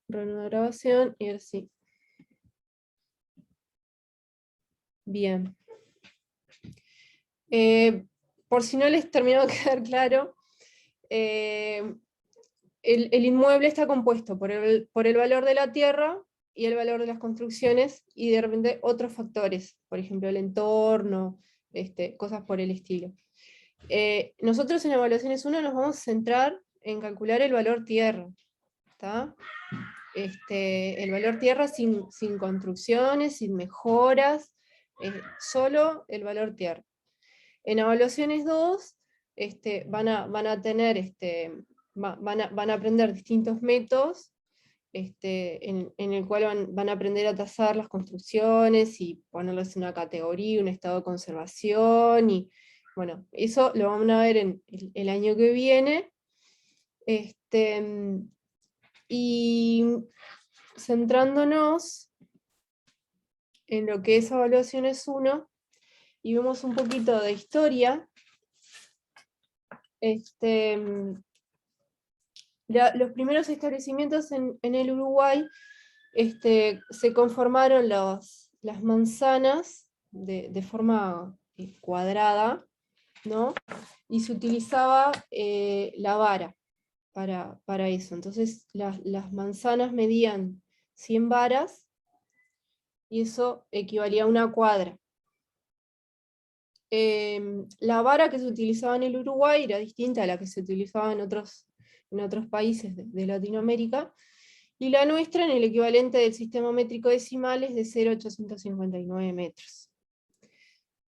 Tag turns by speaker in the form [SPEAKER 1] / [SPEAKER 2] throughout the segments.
[SPEAKER 1] Reanudar grabación y ahora sí. Bien. Por si no les terminó de quedar claro, el inmueble está compuesto por el valor de la tierra y el valor de las construcciones y de repente otros factores, por ejemplo el entorno, cosas por el estilo. Nosotros en evaluaciones 1 nos vamos a centrar en calcular el valor tierra, ¿tá? El valor tierra sin construcciones, sin mejoras, solo el valor tierra. En evaluaciones 2 van a tener, van a aprender distintos métodos en el cual van a aprender a tasar las construcciones y ponerles una categoría, un estado de conservación, y bueno, eso lo van a ver en el año que viene. Y centrándonos en lo que es evaluaciones 1, y vemos un poquito de historia, los primeros establecimientos en el Uruguay, se conformaron las manzanas de forma cuadrada, ¿no? Y se utilizaba la vara para eso. Entonces las manzanas medían 100 varas, y eso equivalía a una cuadra. La vara que se utilizaba en el Uruguay era distinta a la que se utilizaba en otros países de Latinoamérica, y la nuestra en el equivalente del sistema métrico decimal es de 0,859 metros.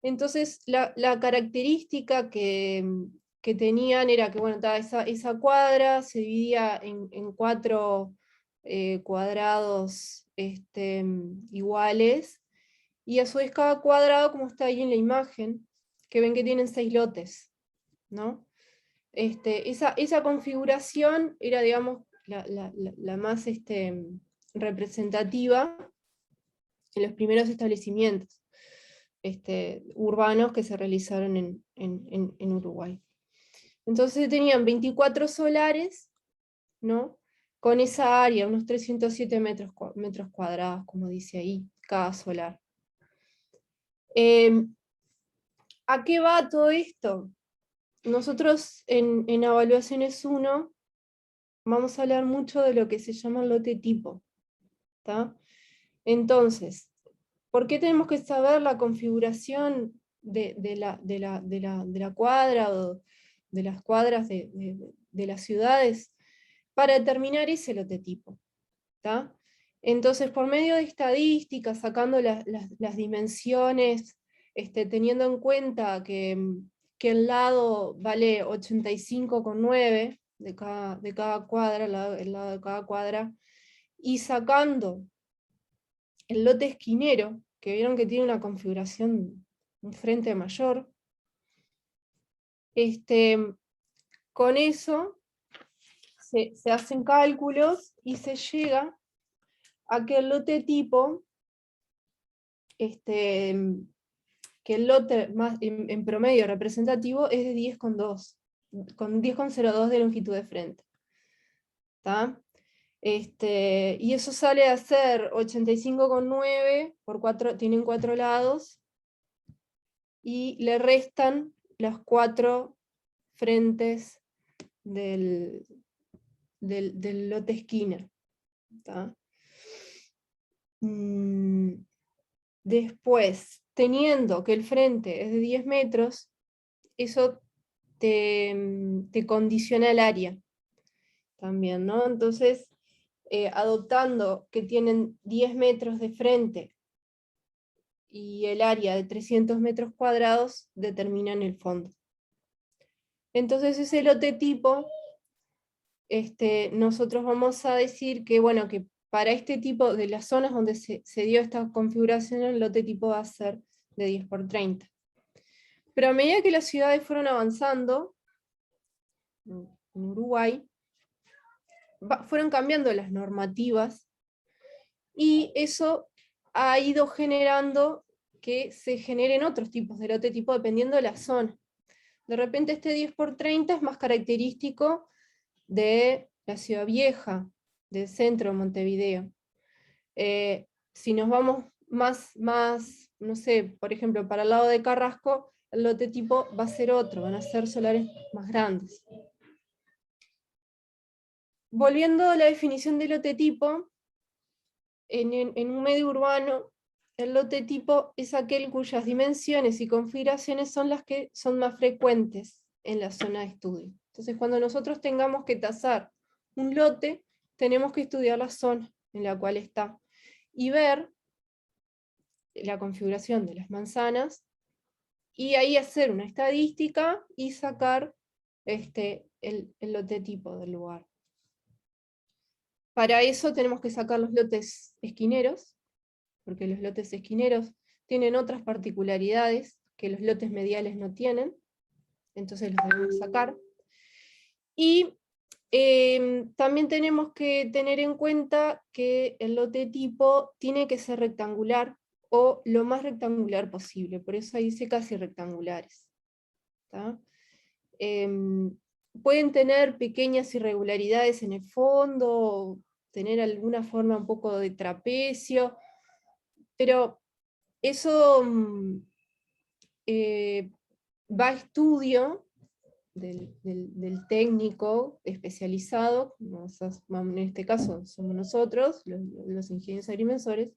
[SPEAKER 1] Entonces, la característica que tenían era que, bueno, esa cuadra se dividía en 4 cuadrados iguales, y a su vez cada cuadrado, como está ahí en la imagen, que ven que tienen 6 lotes, ¿no? Esa configuración era, digamos, la más representativa en los primeros establecimientos urbanos que se realizaron en Uruguay. Entonces tenían 24 solares, ¿no? Con esa área, unos 307 metros cuadrados, como dice ahí, cada solar. ¿A qué va todo esto? Nosotros en evaluaciones 1 vamos a hablar mucho de lo que se llama el lote tipo, ¿tá? Entonces, ¿por qué tenemos que saber la configuración de la cuadra o de las cuadras de las ciudades para determinar ese lote tipo? ¿Tá? Entonces, por medio de estadísticas, sacando las dimensiones, teniendo en cuenta que el lado vale 85,9 de cada cuadra, el lado de cada cuadra, y sacando el lote esquinero, que vieron que tiene una configuración, un frente mayor, con eso se hacen cálculos y se llega a que el lote tipo, que el lote más en promedio representativo es de 10,2, con 10,02 de longitud de frente. ¿Tá? Y eso sale a ser 85,9 por 4, tienen 4 lados, y le restan las 4 frentes del lote esquina. ¿Tá? Después, teniendo que el frente es de 10 metros, eso te condiciona el área también, ¿no? Entonces, adoptando que tienen 10 metros de frente y el área de 300 metros cuadrados, determinan el fondo. Entonces, ese lote tipo, nosotros vamos a decir que, bueno, que para este tipo de las zonas donde se dio esta configuración, el lote tipo va a ser de 10 por 30. Pero a medida que las ciudades fueron avanzando en Uruguay, fueron cambiando las normativas, y eso ha ido generando que se generen otros tipos de lote tipo dependiendo de la zona. De repente este 10 por 30 es más característico de la ciudad vieja, del centro de Montevideo. Si nos vamos más, no sé, por ejemplo, para el lado de Carrasco, el lote tipo va a ser otro, van a ser solares más grandes. Volviendo a la definición de lote tipo, en un medio urbano, el lote tipo es aquel cuyas dimensiones y configuraciones son las que son más frecuentes en la zona de estudio. Entonces, cuando nosotros tengamos que tasar un lote, tenemos que estudiar la zona en la cual está y ver la configuración de las manzanas, y ahí hacer una estadística y sacar el lote tipo del lugar. Para eso tenemos que sacar los lotes esquineros, porque los lotes esquineros tienen otras particularidades que los lotes mediales no tienen, entonces los debemos sacar. Y también tenemos que tener en cuenta que el lote tipo tiene que ser rectangular, o lo más rectangular posible, por eso ahí dice casi rectangulares. Pueden tener pequeñas irregularidades en el fondo, tener alguna forma un poco de trapecio, pero eso va a estudio del técnico especializado, en este caso somos nosotros, los ingenieros agrimensores,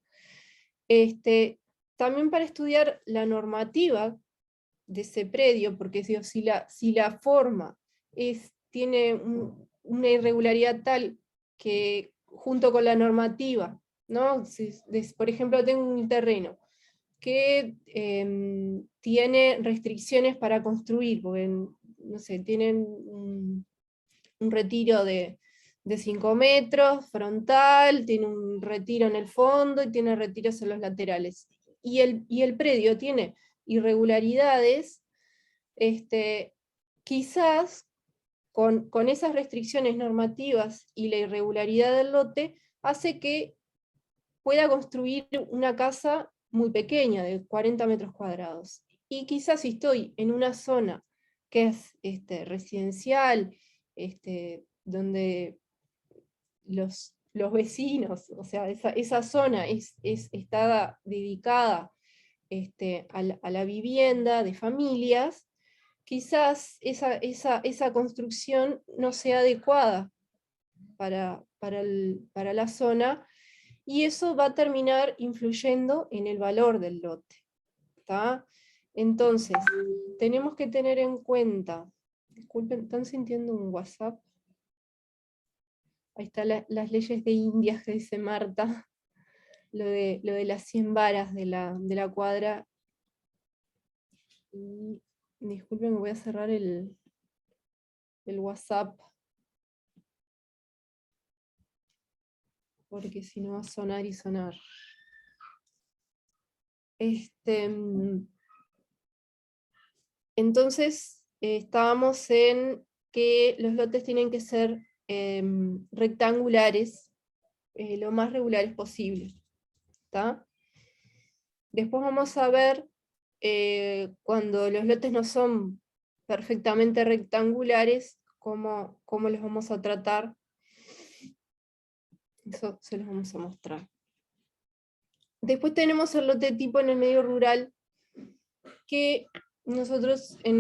[SPEAKER 1] también para estudiar la normativa de ese predio, porque si la forma tiene una irregularidad tal que junto con la normativa, ¿no? Por ejemplo, tengo un terreno que tiene restricciones para construir, porque, no sé, tienen un retiro de 5 metros frontal, tiene un retiro en el fondo y tiene retiros en los laterales. Y el predio tiene irregularidades, quizás con esas restricciones normativas y la irregularidad del lote, hace que pueda construir una casa muy pequeña, de 40 metros cuadrados. Y quizás si estoy en una zona que es residencial, donde los vecinos, o sea, esa zona está dedicada a la vivienda de familias, quizás esa construcción no sea adecuada para la zona, y eso va a terminar influyendo en el valor del lote. ¿Tá? Entonces, tenemos que tener en cuenta, disculpen, ¿están sintiendo un WhatsApp? Ahí están las leyes de Indias que dice Marta, lo de las 100 varas de la cuadra. Y, disculpen, voy a cerrar el WhatsApp, porque si no va a sonar y sonar. Entonces, estábamos en que los lotes tienen que ser rectangulares, lo más regulares posible. ¿Tá? Después vamos a ver, cuando los lotes no son perfectamente rectangulares, cómo los vamos a tratar. Eso se los vamos a mostrar. Después tenemos el lote tipo en el medio rural, que nosotros en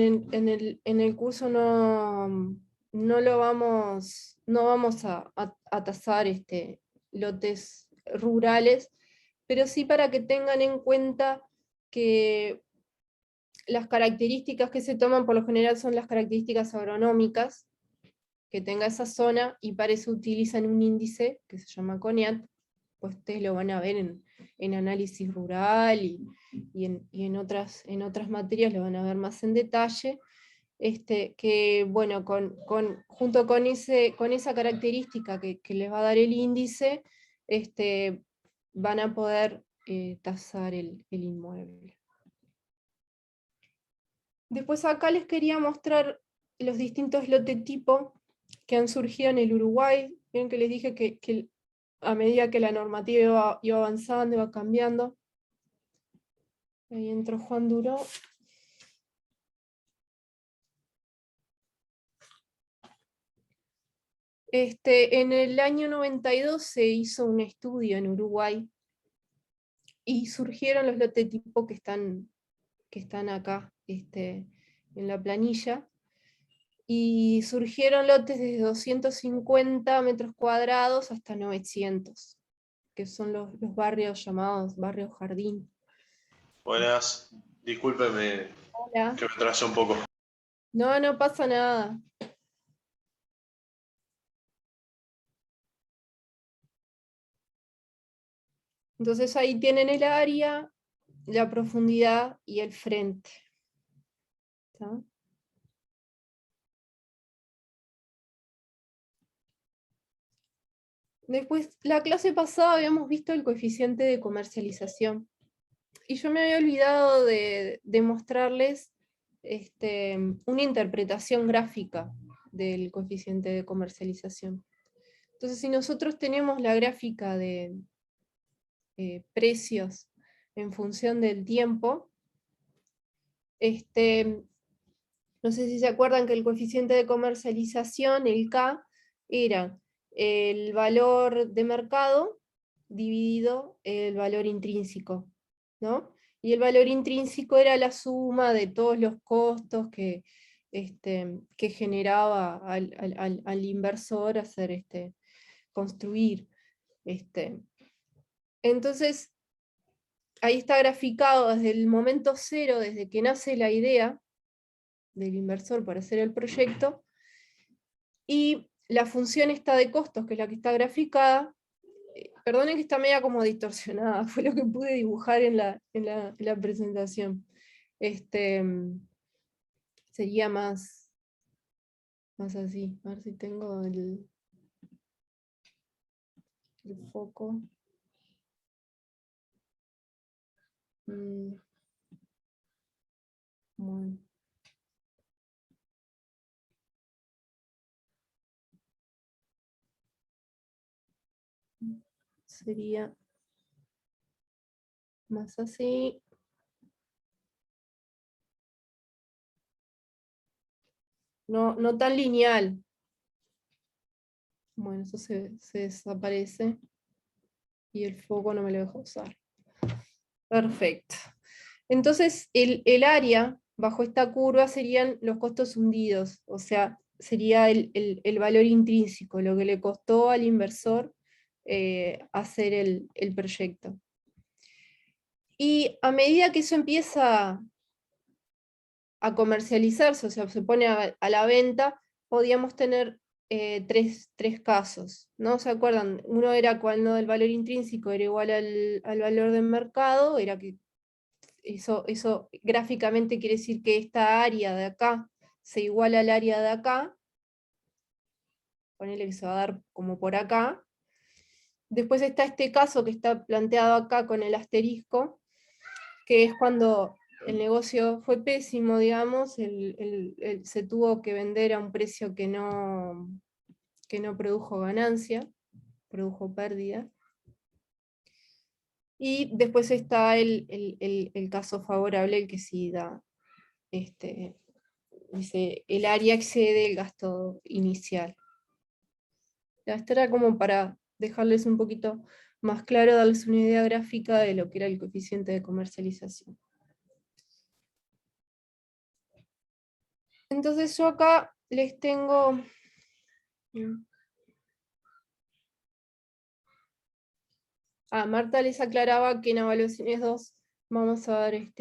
[SPEAKER 1] el curso no vamos a tasar lotes rurales, pero sí para que tengan en cuenta que las características que se toman por lo general son las características agronómicas que tenga esa zona, y para eso utilizan un índice que se llama CONIAT, pues ustedes lo van a ver en análisis rural y en otras materias lo van a ver más en detalle, que bueno, junto con esa característica que les va a dar el índice, van a poder tasar el inmueble. Después acá les quería mostrar los distintos lote tipo que han surgido en el Uruguay. Ven que les dije que a medida que la normativa iba avanzando, iba cambiando. Ahí entró Juan Duró. En el año 92 se hizo un estudio en Uruguay y surgieron los lototipos que están acá en la planilla, y surgieron lotes desde 250 metros cuadrados hasta 900, que son los barrios llamados barrios jardín.
[SPEAKER 2] Buenas, discúlpeme
[SPEAKER 1] Hola.
[SPEAKER 2] que me atrasé un poco.
[SPEAKER 1] No, no pasa nada. Entonces ahí tienen el área, la profundidad y el frente. ¿Está? Después, la clase pasada habíamos visto el coeficiente de comercialización. Y yo me había olvidado de mostrarles una interpretación gráfica del coeficiente de comercialización. Entonces, si nosotros tenemos la gráfica de precios en función del tiempo, no sé si se acuerdan que el coeficiente de comercialización, el K, era el valor de mercado dividido el valor intrínseco, ¿no? Y el valor intrínseco era la suma de todos los costos que generaba al inversor hacer construir. Entonces, ahí está graficado desde el momento cero, desde que nace la idea del inversor para hacer el proyecto, y la función esta de costos, que es la que está graficada, perdonen que está media como distorsionada, fue lo que pude dibujar en la presentación. Sería más así, a ver si tengo el foco. Bueno. Sería más así. No, no tan lineal. Bueno, eso se desaparece y el foco no me lo deja usar. Perfecto. Entonces, el área bajo esta curva serían los costos hundidos, o sea, sería el valor intrínseco, lo que le costó al inversor hacer el proyecto. Y a medida que eso empieza a comercializarse, o sea, se pone a la venta, podíamos tener tres casos, ¿no? ¿Se acuerdan? Uno era cuando el valor intrínseco era igual al valor de mercado, era que eso gráficamente quiere decir que esta área de acá se iguala al área de acá, ponele que se va a dar como por acá. Después está este caso que está planteado acá con el asterisco, que es cuando el negocio fue pésimo, digamos, se tuvo que vender a un precio que no produjo ganancia, produjo pérdida. Y después está el caso favorable, el que sí da, dice, el área excede el gasto inicial. Esto era como para dejarles un poquito más claro, darles una idea gráfica de lo que era el coeficiente de comercialización. Entonces yo acá les tengo... Marta les aclaraba que en evaluaciones 2 vamos a ver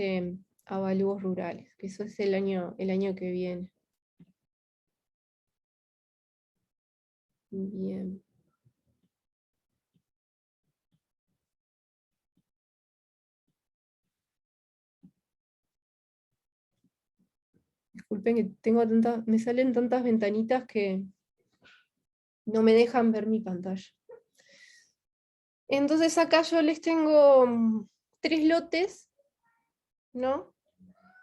[SPEAKER 1] avalúos rurales, que eso es el año que viene. Bien. Disculpen que me salen tantas ventanitas que no me dejan ver mi pantalla. Entonces acá yo les tengo 3 lotes, ¿no?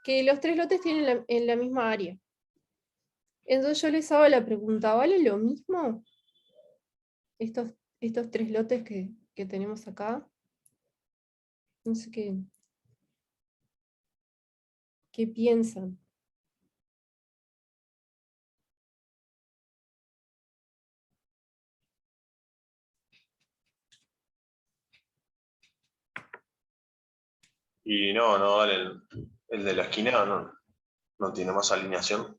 [SPEAKER 1] Que los 3 lotes tienen en la misma área. Entonces yo les hago la pregunta, ¿vale lo mismo estos 3 lotes que tenemos acá? No sé qué piensan.
[SPEAKER 2] Y no, dale, el de la esquina no tiene más alineación.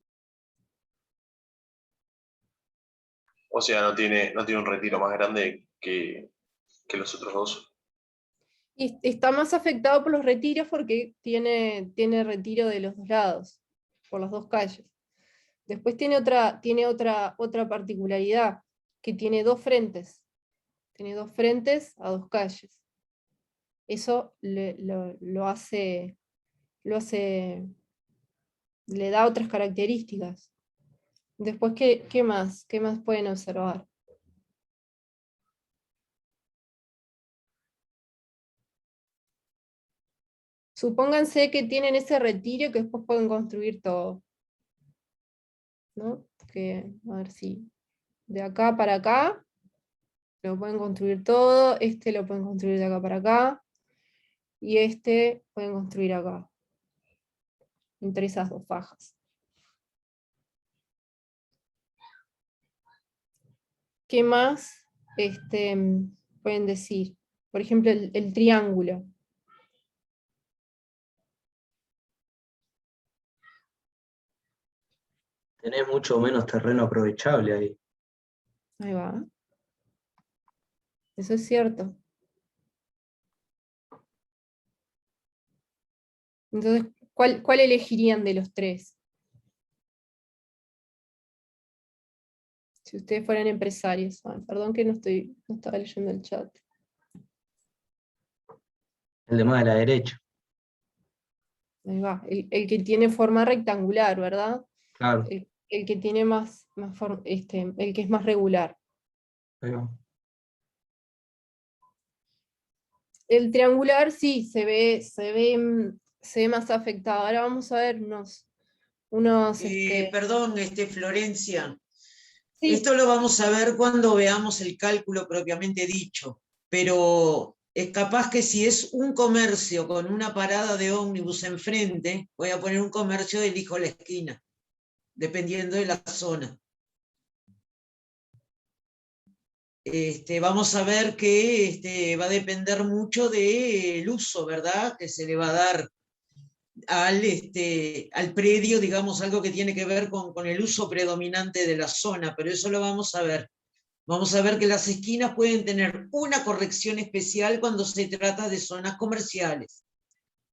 [SPEAKER 2] O sea, no tiene un retiro más grande que los otros dos.
[SPEAKER 1] Y está más afectado por los retiros porque tiene retiro de los dos lados, por las dos calles. Después tiene otra particularidad, que tiene dos frentes. Tiene dos frentes a dos calles. Eso le da otras características. Después, ¿qué más? ¿Qué más pueden observar? Supónganse que tienen ese retiro y que después pueden construir todo, ¿no? A ver si de acá para acá lo pueden construir todo, este lo pueden construir de acá para acá, y este pueden construir acá, entre esas dos fajas. ¿Qué más pueden decir? Por ejemplo, el triángulo.
[SPEAKER 3] Tenés mucho menos terreno aprovechable ahí.
[SPEAKER 1] Ahí va. Eso es cierto. Entonces, ¿cuál elegirían de los tres? Si ustedes fueran empresarios. Ay, perdón que no estaba leyendo el chat.
[SPEAKER 3] El de más de la derecha,
[SPEAKER 1] Ahí va. El que tiene forma rectangular, ¿verdad?
[SPEAKER 3] claro.
[SPEAKER 1] El que tiene el que es más regular.
[SPEAKER 3] Ahí va.
[SPEAKER 1] El triangular sí se ve más afectado. Ahora vamos a ver
[SPEAKER 4] Perdón, Florencia.
[SPEAKER 1] sí,
[SPEAKER 4] Esto lo vamos a ver cuando veamos el cálculo propiamente dicho, pero es capaz que si es un comercio con una parada de ómnibus enfrente, voy a poner un comercio del hijo la esquina, dependiendo de la zona. Vamos a ver que va a depender mucho del uso, ¿verdad? Que se le va a dar al predio, digamos, algo que tiene que ver con el uso predominante de la zona, pero eso lo vamos a ver. Vamos a ver que las esquinas pueden tener una corrección especial cuando se trata de zonas comerciales,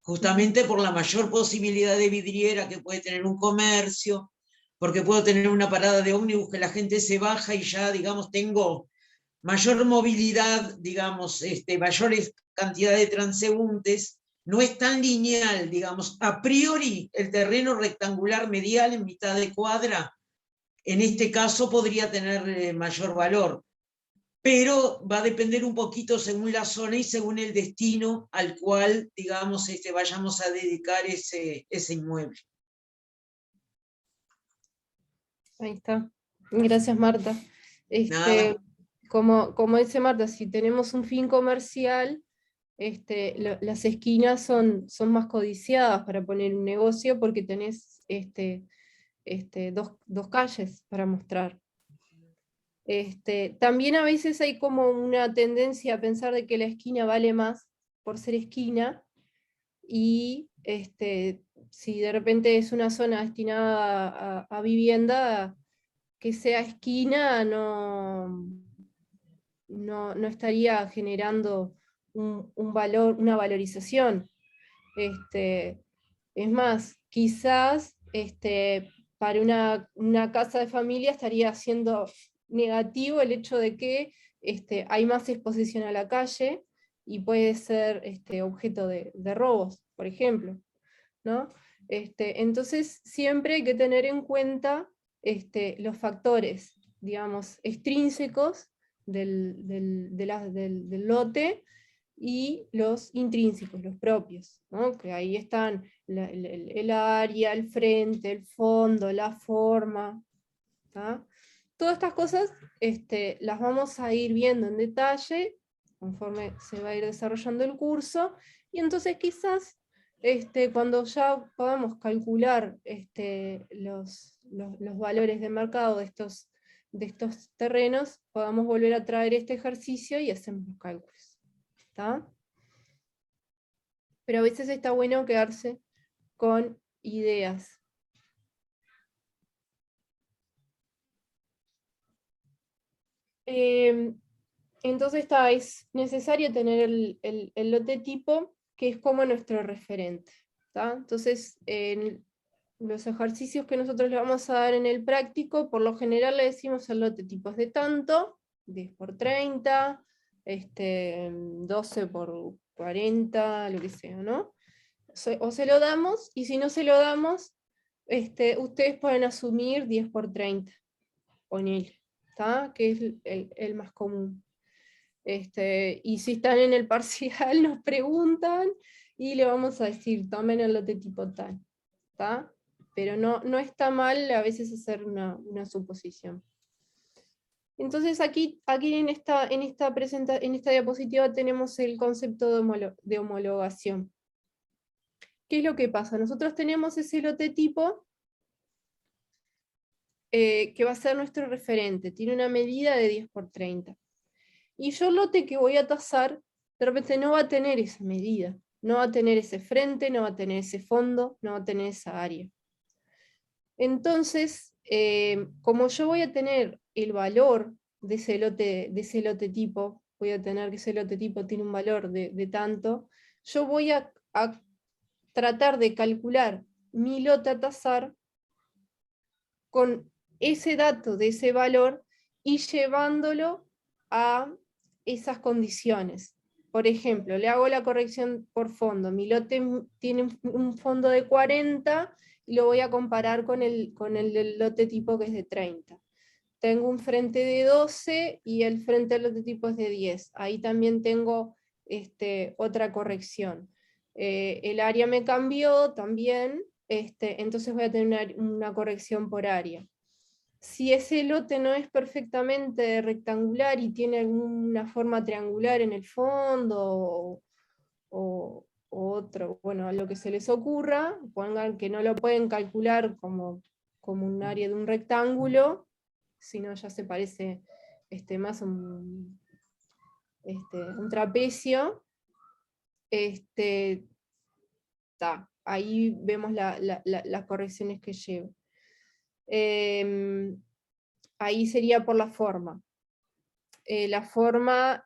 [SPEAKER 4] justamente por la mayor posibilidad de vidriera que puede tener un comercio, porque puedo tener una parada de ómnibus que la gente se baja y ya, digamos, tengo mayor movilidad, digamos, mayor cantidad de transeúntes. No es tan lineal, digamos, a priori el terreno rectangular medial en mitad de cuadra, en este caso podría tener mayor valor, pero va a depender un poquito según la zona y según el destino al cual, digamos, vayamos a dedicar ese inmueble.
[SPEAKER 1] ahí está. Gracias, Marta.
[SPEAKER 4] Nada.
[SPEAKER 1] Como dice Marta, si tenemos un fin comercial, las esquinas son más codiciadas para poner un negocio porque tenés dos calles para mostrar. También a veces hay como una tendencia a pensar de que la esquina vale más por ser esquina, y si de repente es una zona destinada a vivienda, que sea esquina no estaría generando un valor, una valorización. Es más, quizás para una casa de familia estaría siendo negativo el hecho de que hay más exposición a la calle y puede ser objeto de robos, por ejemplo, ¿no? Entonces, siempre hay que tener en cuenta los factores, digamos, extrínsecos del lote y los intrínsecos, los propios, ¿no? Que ahí están el área, el frente, el fondo, la forma. ¿Tá? Todas estas cosas las vamos a ir viendo en detalle conforme se va a ir desarrollando el curso, y entonces quizás cuando ya podamos calcular los valores de mercado de estos terrenos, podamos volver a traer este ejercicio y hacemos los cálculos. ¿Tá? pero a veces está bueno quedarse con ideas. Entonces es necesario tener el lote tipo, que es como nuestro referente. ¿Tá? Entonces, en los ejercicios que nosotros le vamos a dar en el práctico, por lo general le decimos el lote tipo es de tanto, 10 por 30, 12 por 40, lo que sea, ¿no? O se lo damos, y si no se lo damos, ustedes pueden asumir 10 por 30, ponele, ¿tá? Que es el más común. Y si están en el parcial nos preguntan y le vamos a decir, tomen el lote tipo tal, ¿tá? Pero no está mal a veces hacer una suposición. Entonces aquí en esta diapositiva tenemos el concepto de homologación. ¿Qué es lo que pasa? Nosotros tenemos ese lote tipo que va a ser nuestro referente, tiene una medida de 10 por 30. Y yo el lote que voy a tasar, de repente no va a tener esa medida, no va a tener ese frente, no va a tener ese fondo, no va a tener esa área. Entonces, como yo voy a tener el valor de ese lote tipo, voy a tener que ese lote tipo tiene un valor de tanto, yo voy a tratar de calcular mi lote a tasar con ese dato de ese valor y llevándolo a esas condiciones. Por ejemplo, le hago la corrección por fondo. Mi lote tiene un fondo de 40 y lo voy a comparar con el del lote tipo que es de 30. Tengo un frente de 12 y el frente del lote tipo es de 10. Ahí también tengo otra corrección. El área me cambió también, entonces voy a tener una corrección por área. Si ese lote no es perfectamente rectangular y tiene alguna forma triangular en el fondo o otro, bueno, lo que se les ocurra, pongan que no lo pueden calcular como un área de un rectángulo, sino ya se parece más a un trapecio, ahí vemos las correcciones que llevo. Ahí sería por la forma. La forma,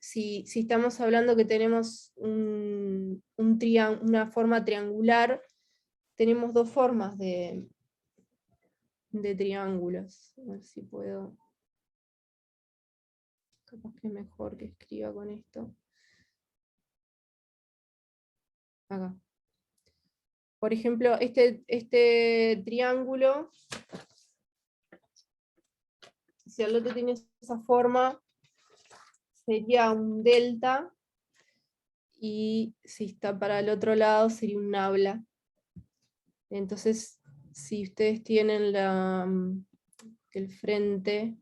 [SPEAKER 1] si estamos hablando que tenemos una forma triangular, tenemos dos formas de triángulos. A ver si puedo. Capaz que mejor que escriba con esto. Acá. Por ejemplo, este triángulo, si el lote tiene esa forma, sería un delta, y si está para el otro lado sería un nabla. Entonces, si ustedes tienen el frente,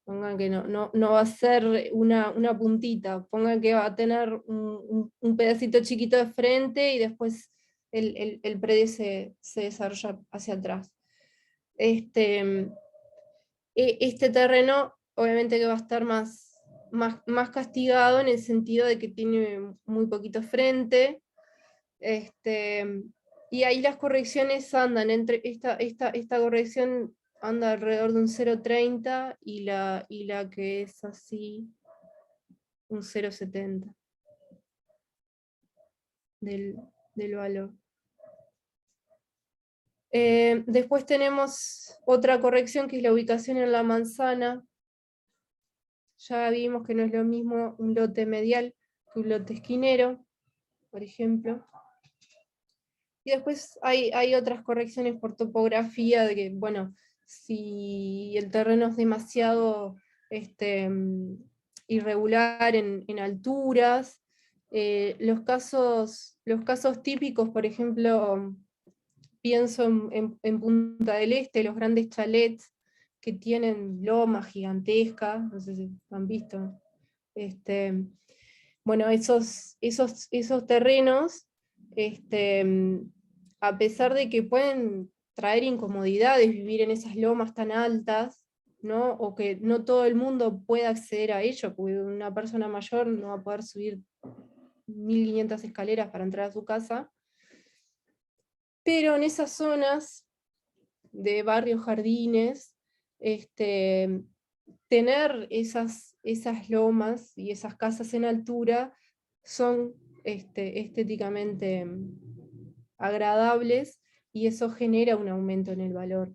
[SPEAKER 1] pongan que no va a ser una puntita, pongan que va a tener un pedacito chiquito de frente y después el predio se desarrolla hacia atrás. Este terreno obviamente que va a estar más castigado en el sentido de que tiene muy poquito frente, y ahí las correcciones andan entre esta corrección anda alrededor de un 0,30 y la que es así un 0,70 del valor. Después tenemos otra corrección que es la ubicación en la manzana. Ya vimos que no es lo mismo un lote medial que un lote esquinero, por ejemplo. Y después hay otras correcciones por topografía, de que, bueno, si el terreno es demasiado irregular en alturas, los casos típicos, por ejemplo, pienso en Punta del Este, los grandes chalets que tienen lomas gigantescas, no sé si han visto. Bueno, esos terrenos, a pesar de que pueden traer incomodidades vivir en esas lomas tan altas, ¿no? O que no todo el mundo pueda acceder a ello, porque una persona mayor no va a poder subir 1500 escaleras para entrar a su casa. Pero en esas zonas de barrios, jardines, tener esas lomas y esas casas en altura son estéticamente agradables, y eso genera un aumento en el valor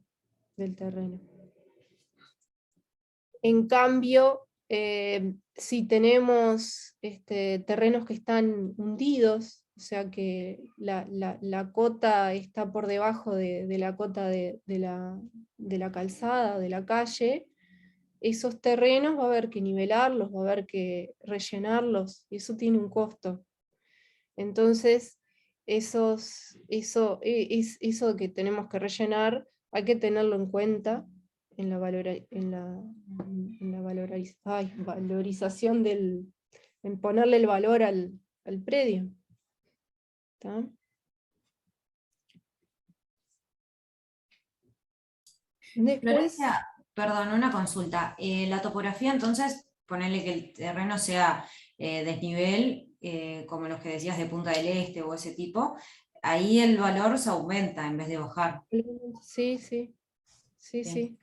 [SPEAKER 1] del terreno. En cambio, si tenemos terrenos que están hundidos, o sea que la cota está por debajo de la cota de la calzada, de la calle, esos terrenos va a haber que nivelarlos, va a haber que rellenarlos, y eso tiene un costo. Entonces, eso que tenemos que rellenar, hay que tenerlo en cuenta en la valorización en ponerle el valor al predio. ¿Está? Después,
[SPEAKER 5] Florencia, perdón, una consulta. La topografía, entonces, ponerle que el terreno sea desnivel, como los que decías de Punta del Este o ese tipo, ahí el valor se aumenta en vez de bajar.
[SPEAKER 1] sí.
[SPEAKER 5] Bien.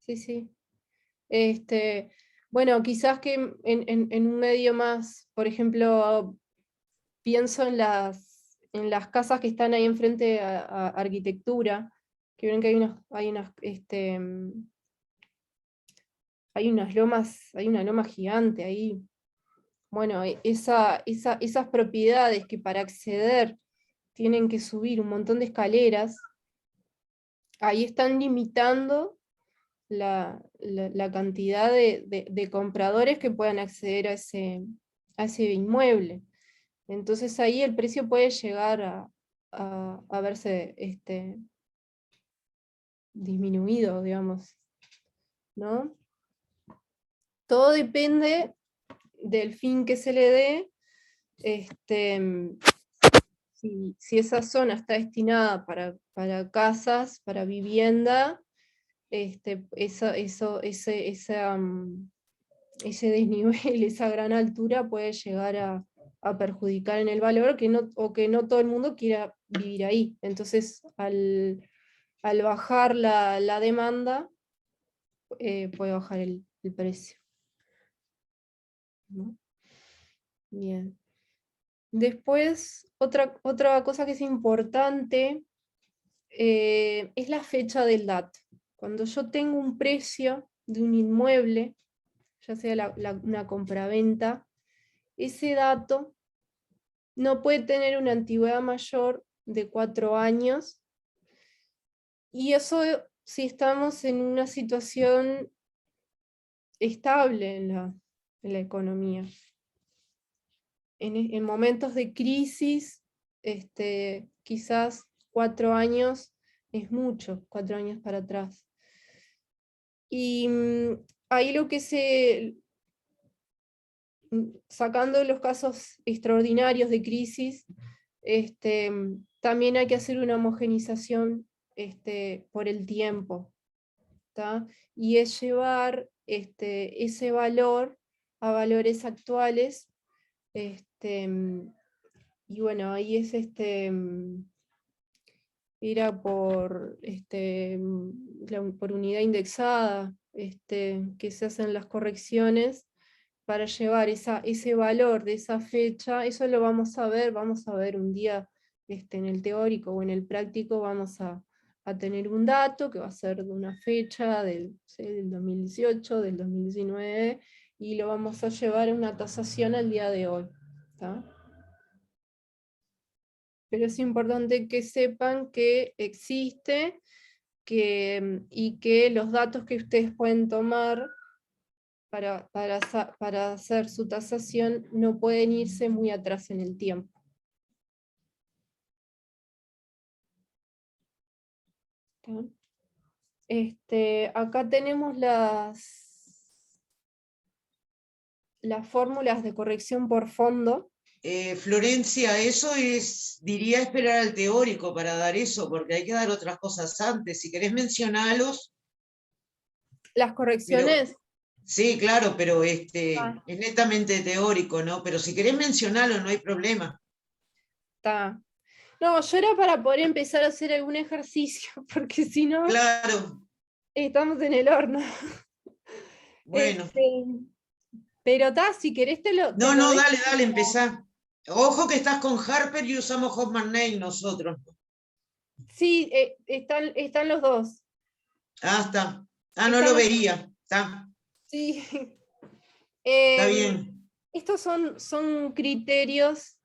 [SPEAKER 1] Sí. Bueno, quizás que en un medio más, por ejemplo, pienso en las casas que están ahí enfrente a arquitectura, que ven que hay unas lomas, hay una loma gigante ahí. Bueno, esas propiedades que para acceder tienen que subir un montón de escaleras, ahí están limitando la cantidad de compradores que puedan acceder a ese inmueble. Entonces ahí el precio puede llegar a verse disminuido, digamos, ¿no? Todo depende del fin que se le dé. Si esa zona está destinada para casas, para vivienda, ese desnivel, esa gran altura puede llegar a perjudicar en el valor, o que no todo el mundo quiera vivir ahí. Entonces, al bajar la demanda, puede bajar el precio, ¿no? Bien. Después, otra cosa que es importante es la fecha del dato. Cuando yo tengo un precio de un inmueble, ya sea una compraventa, ese dato no puede tener una antigüedad mayor de 4 años, y eso si estamos en una situación estable en la economía. En momentos de crisis, quizás 4 años es mucho, 4 años para atrás. Y ahí sacando los casos extraordinarios de crisis, también hay que hacer una homogenización por el tiempo, ¿tá? Y es llevar ese valor a valores actuales, y bueno, ahí es era por unidad indexada, que se hacen las correcciones para llevar ese valor de esa fecha. Eso lo vamos a ver un día en el teórico o en el práctico. Vamos a tener un dato que va a ser de una fecha del 2018, del 2019, y lo vamos a llevar a una tasación al día de hoy, ¿tá? Pero es importante que sepan que existe, y que los datos que ustedes pueden tomar para hacer su tasación no pueden irse muy atrás en el tiempo. Acá tenemos las fórmulas de corrección por fondo.
[SPEAKER 4] Florencia, eso diría esperar al teórico para dar eso, porque hay que dar otras cosas antes. Si querés mencionarlos.
[SPEAKER 1] Las correcciones.
[SPEAKER 4] Sí, claro, pero es netamente teórico, ¿no? Pero si querés mencionarlo, no hay problema.
[SPEAKER 1] Está. No, yo era para poder empezar a hacer algún ejercicio, porque si no,
[SPEAKER 4] Claro,
[SPEAKER 1] estamos en el horno.
[SPEAKER 4] bueno.
[SPEAKER 1] Pero está, si querés te lo
[SPEAKER 4] No,
[SPEAKER 1] dejo.
[SPEAKER 4] dale, empezá. Ojo que estás con Harper y usamos Hoffman Nail nosotros.
[SPEAKER 1] Sí, están los dos.
[SPEAKER 4] Ah, está. Ah, no
[SPEAKER 1] Están
[SPEAKER 4] lo
[SPEAKER 1] los-
[SPEAKER 4] veía. Está
[SPEAKER 1] Sí.
[SPEAKER 4] bien.
[SPEAKER 1] Estos son criterios,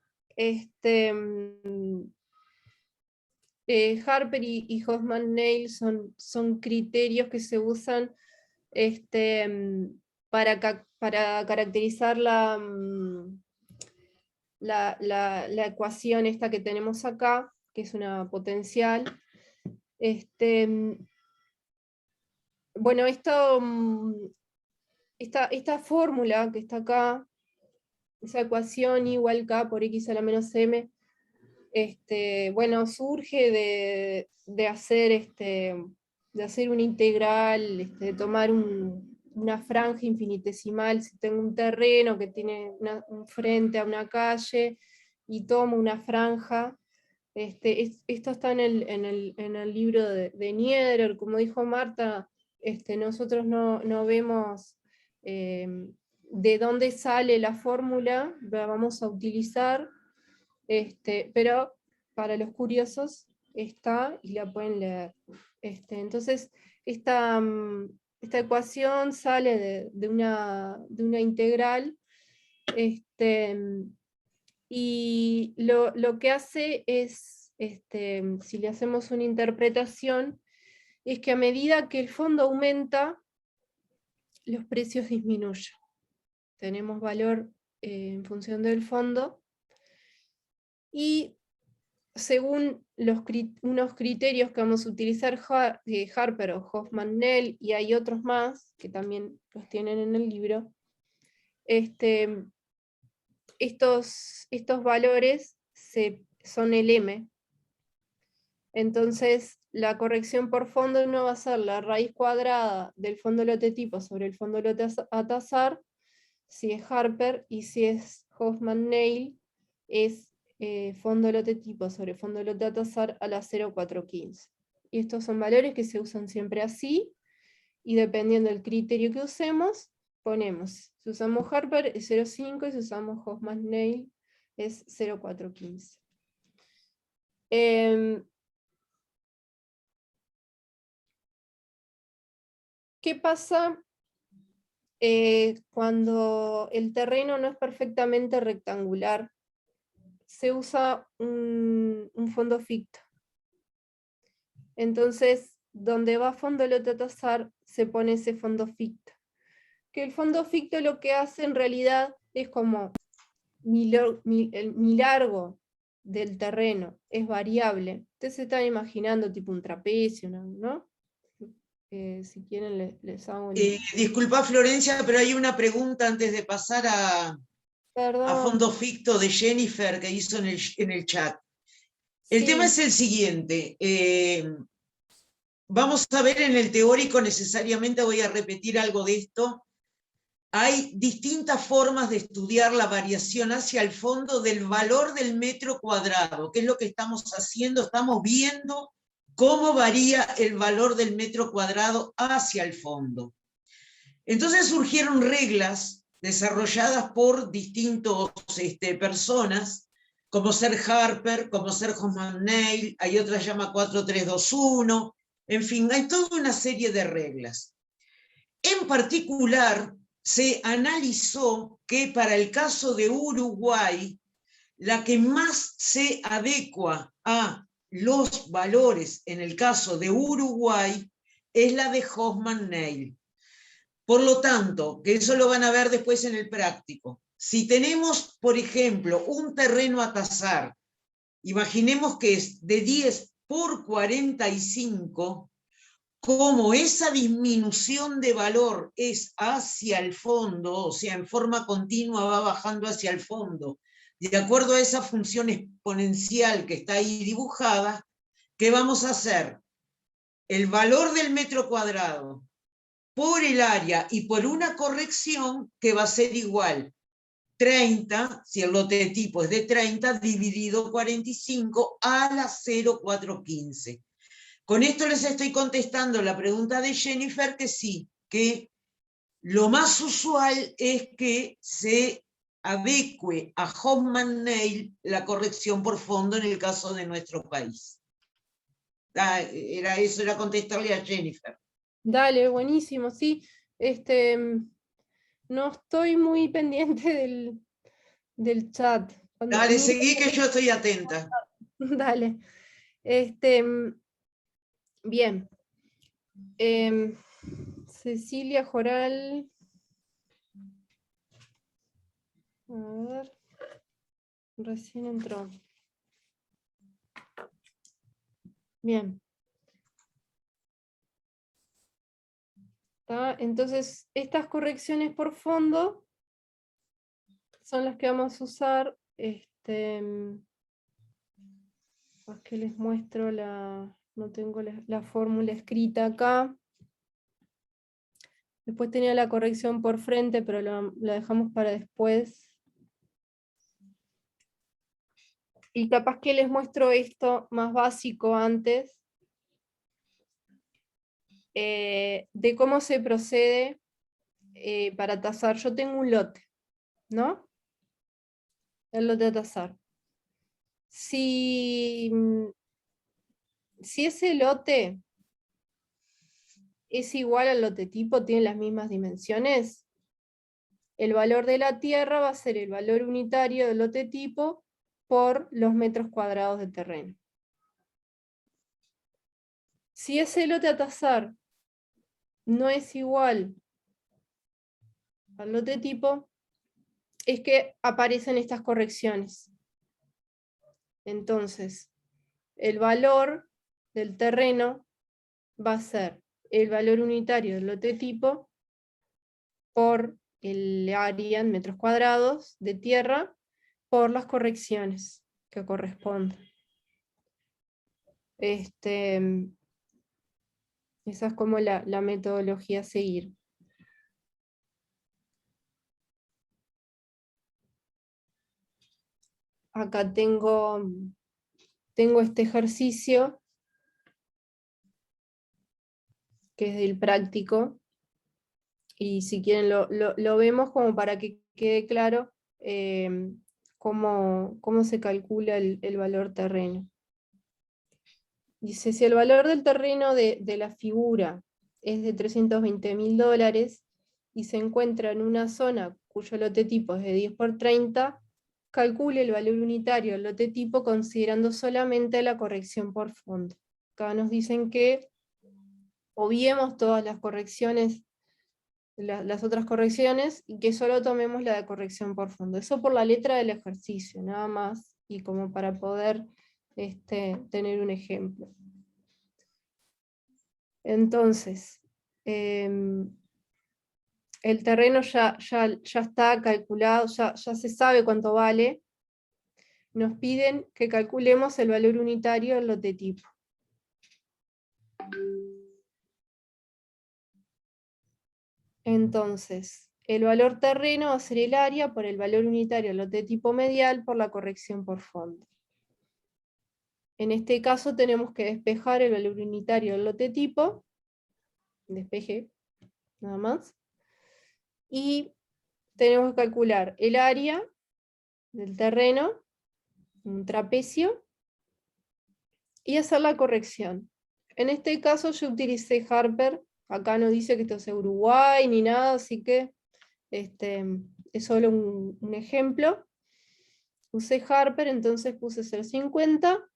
[SPEAKER 1] Harper y Hoffman Nail son criterios que se usan para caracterizar la ecuación esta que tenemos acá, que es una potencial. Bueno, esta fórmula que está acá, esa ecuación I igual K por X a la menos M, bueno, surge de hacer una integral, de tomar una franja infinitesimal. Si tengo un terreno que tiene un frente a una calle y tomo una franja, esto está en el libro de Niederer, como dijo Marta. Nosotros no vemos de dónde sale la fórmula, la vamos a utilizar, pero para los curiosos está y la pueden leer. Entonces, esta ecuación sale de una integral, y lo que hace es, si le hacemos una interpretación, es que a medida que el fondo aumenta, los precios disminuyen. Tenemos valor en función del fondo, y según unos criterios que vamos a utilizar Harper o Hoffman Nail, y hay otros más que también los tienen en el libro, estos valores son el M. Entonces, la corrección por fondo no va a ser la raíz cuadrada del fondo lote tipo sobre el fondo lote a tasar, si es Harper, y si es Hoffman-Nail, es fondo lote tipo sobre fondo lote a tasar a la 0,415. Y estos son valores que se usan siempre así, y dependiendo del criterio que usemos, ponemos. Si usamos Harper es 0,5 y si usamos Hoffman-Nail es 0,415. ¿Qué pasa cuando el terreno no es perfectamente rectangular? Se usa un fondo ficto. Entonces, donde va fondo lote a tasar, se pone ese fondo ficto. Que el fondo ficto lo que hace en realidad es como mi largo del terreno es variable. Ustedes se están imaginando tipo un trapecio, ¿no? Si quieren les hago
[SPEAKER 4] Disculpa, Florencia, pero hay una pregunta antes de pasar a
[SPEAKER 1] Perdón.
[SPEAKER 4] fondo ficto de Jennifer que hizo en el chat. El
[SPEAKER 1] Sí.
[SPEAKER 4] tema es el siguiente. Vamos a ver en el teórico, necesariamente voy a repetir algo de esto. Hay distintas formas de estudiar la variación hacia el fondo del valor del metro cuadrado. ¿Qué es lo que estamos haciendo? Estamos viendo cómo varía el valor del metro cuadrado hacia el fondo. Entonces surgieron reglas desarrolladas por distintas personas, como ser Harper, como ser Hoffman Nail, hay otra que se llama 4321, en fin, hay toda una serie de reglas. En particular, se analizó que para el caso de Uruguay, la que más se adecua a los valores en el caso de Uruguay es la de Hoffman-Nail. Por lo tanto, que eso lo van a ver después en el práctico. Si tenemos, por ejemplo, un terreno a tasar, imaginemos que es de 10 por 45, como esa disminución de valor es hacia el fondo, o sea, en forma continua va bajando hacia el fondo, de acuerdo a esa función exponencial que está ahí dibujada, ¿qué vamos a hacer? El valor del metro cuadrado por el área y por una corrección que va a ser igual 30, si el lote de tipo es de 30, dividido 45 a la 0,415. Con esto les estoy contestando la pregunta de Jennifer, que sí, que lo más usual es que se adecue a Hoffman-Neil la corrección por fondo en el caso de nuestro país. Eso era contestarle a Jennifer.
[SPEAKER 1] Dale, buenísimo, sí. No estoy muy pendiente del chat. Cuando
[SPEAKER 4] Dale,
[SPEAKER 1] miro-
[SPEAKER 4] seguí que yo estoy atenta.
[SPEAKER 1] Dale. Bien. Cecilia Joral. A ver. Recién entró. Bien. ¿Tá? Entonces, estas correcciones por fondo son las que vamos a usar. Que les muestro no tengo la fórmula escrita acá. Después tenía la corrección por frente, pero la dejamos para después. Y capaz que les muestro esto más básico antes, de cómo se procede para tasar. Yo tengo un lote, ¿no? El lote a tasar. Si ese lote es igual al lote tipo, tiene las mismas dimensiones, el valor de la tierra va a ser el valor unitario del lote tipo por los metros cuadrados de terreno. Si ese lote a tasar no es igual al lote tipo, es que aparecen estas correcciones. Entonces, el valor del terreno va a ser el valor unitario del lote tipo por el área en metros cuadrados de tierra por las correcciones que correspondan. Esa es como la metodología a seguir. Acá tengo este ejercicio que es del práctico, y si quieren lo vemos como para que quede claro cómo se calcula el valor terreno. Dice, si el valor del terreno de la figura es de $320.000 y se encuentra en una zona cuyo lote tipo es de 10 por 30, calcule el valor unitario del lote tipo considerando solamente la corrección por fondo. Acá nos dicen que obviemos todas las correcciones, las otras correcciones, y que solo tomemos la de corrección por fondo. Eso por la letra del ejercicio, nada más, y como para poder tener un ejemplo. Entonces, el terreno ya está calculado, ya se sabe cuánto vale. Nos piden que calculemos el valor unitario del lote tipo. Entonces, el valor terreno va a ser el área por el valor unitario del lote tipo medial por la corrección por fondo. En este caso tenemos que despejar el valor unitario del lote tipo, despeje, nada más, y tenemos que calcular el área del terreno, un trapecio, y hacer la corrección. En este caso yo utilicé Harper, acá no dice que esto es Uruguay ni nada, así que es solo un ejemplo. Usé Harper, entonces puse 0,50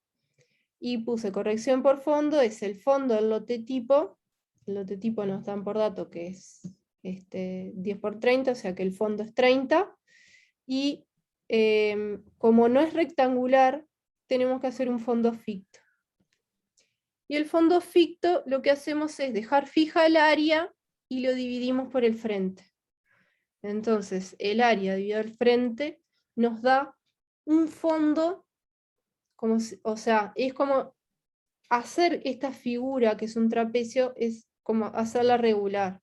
[SPEAKER 1] y puse corrección por fondo, es el fondo del lote tipo. El lote tipo nos dan por dato que es 10 por 30, o sea que el fondo es 30, y como no es rectangular, tenemos que hacer un fondo ficto. Y el fondo ficto lo que hacemos es dejar fija el área y lo dividimos por el frente. Entonces, el área dividido el frente nos da un fondo, o sea, es como hacer esta figura que es un trapecio, es como hacerla regular.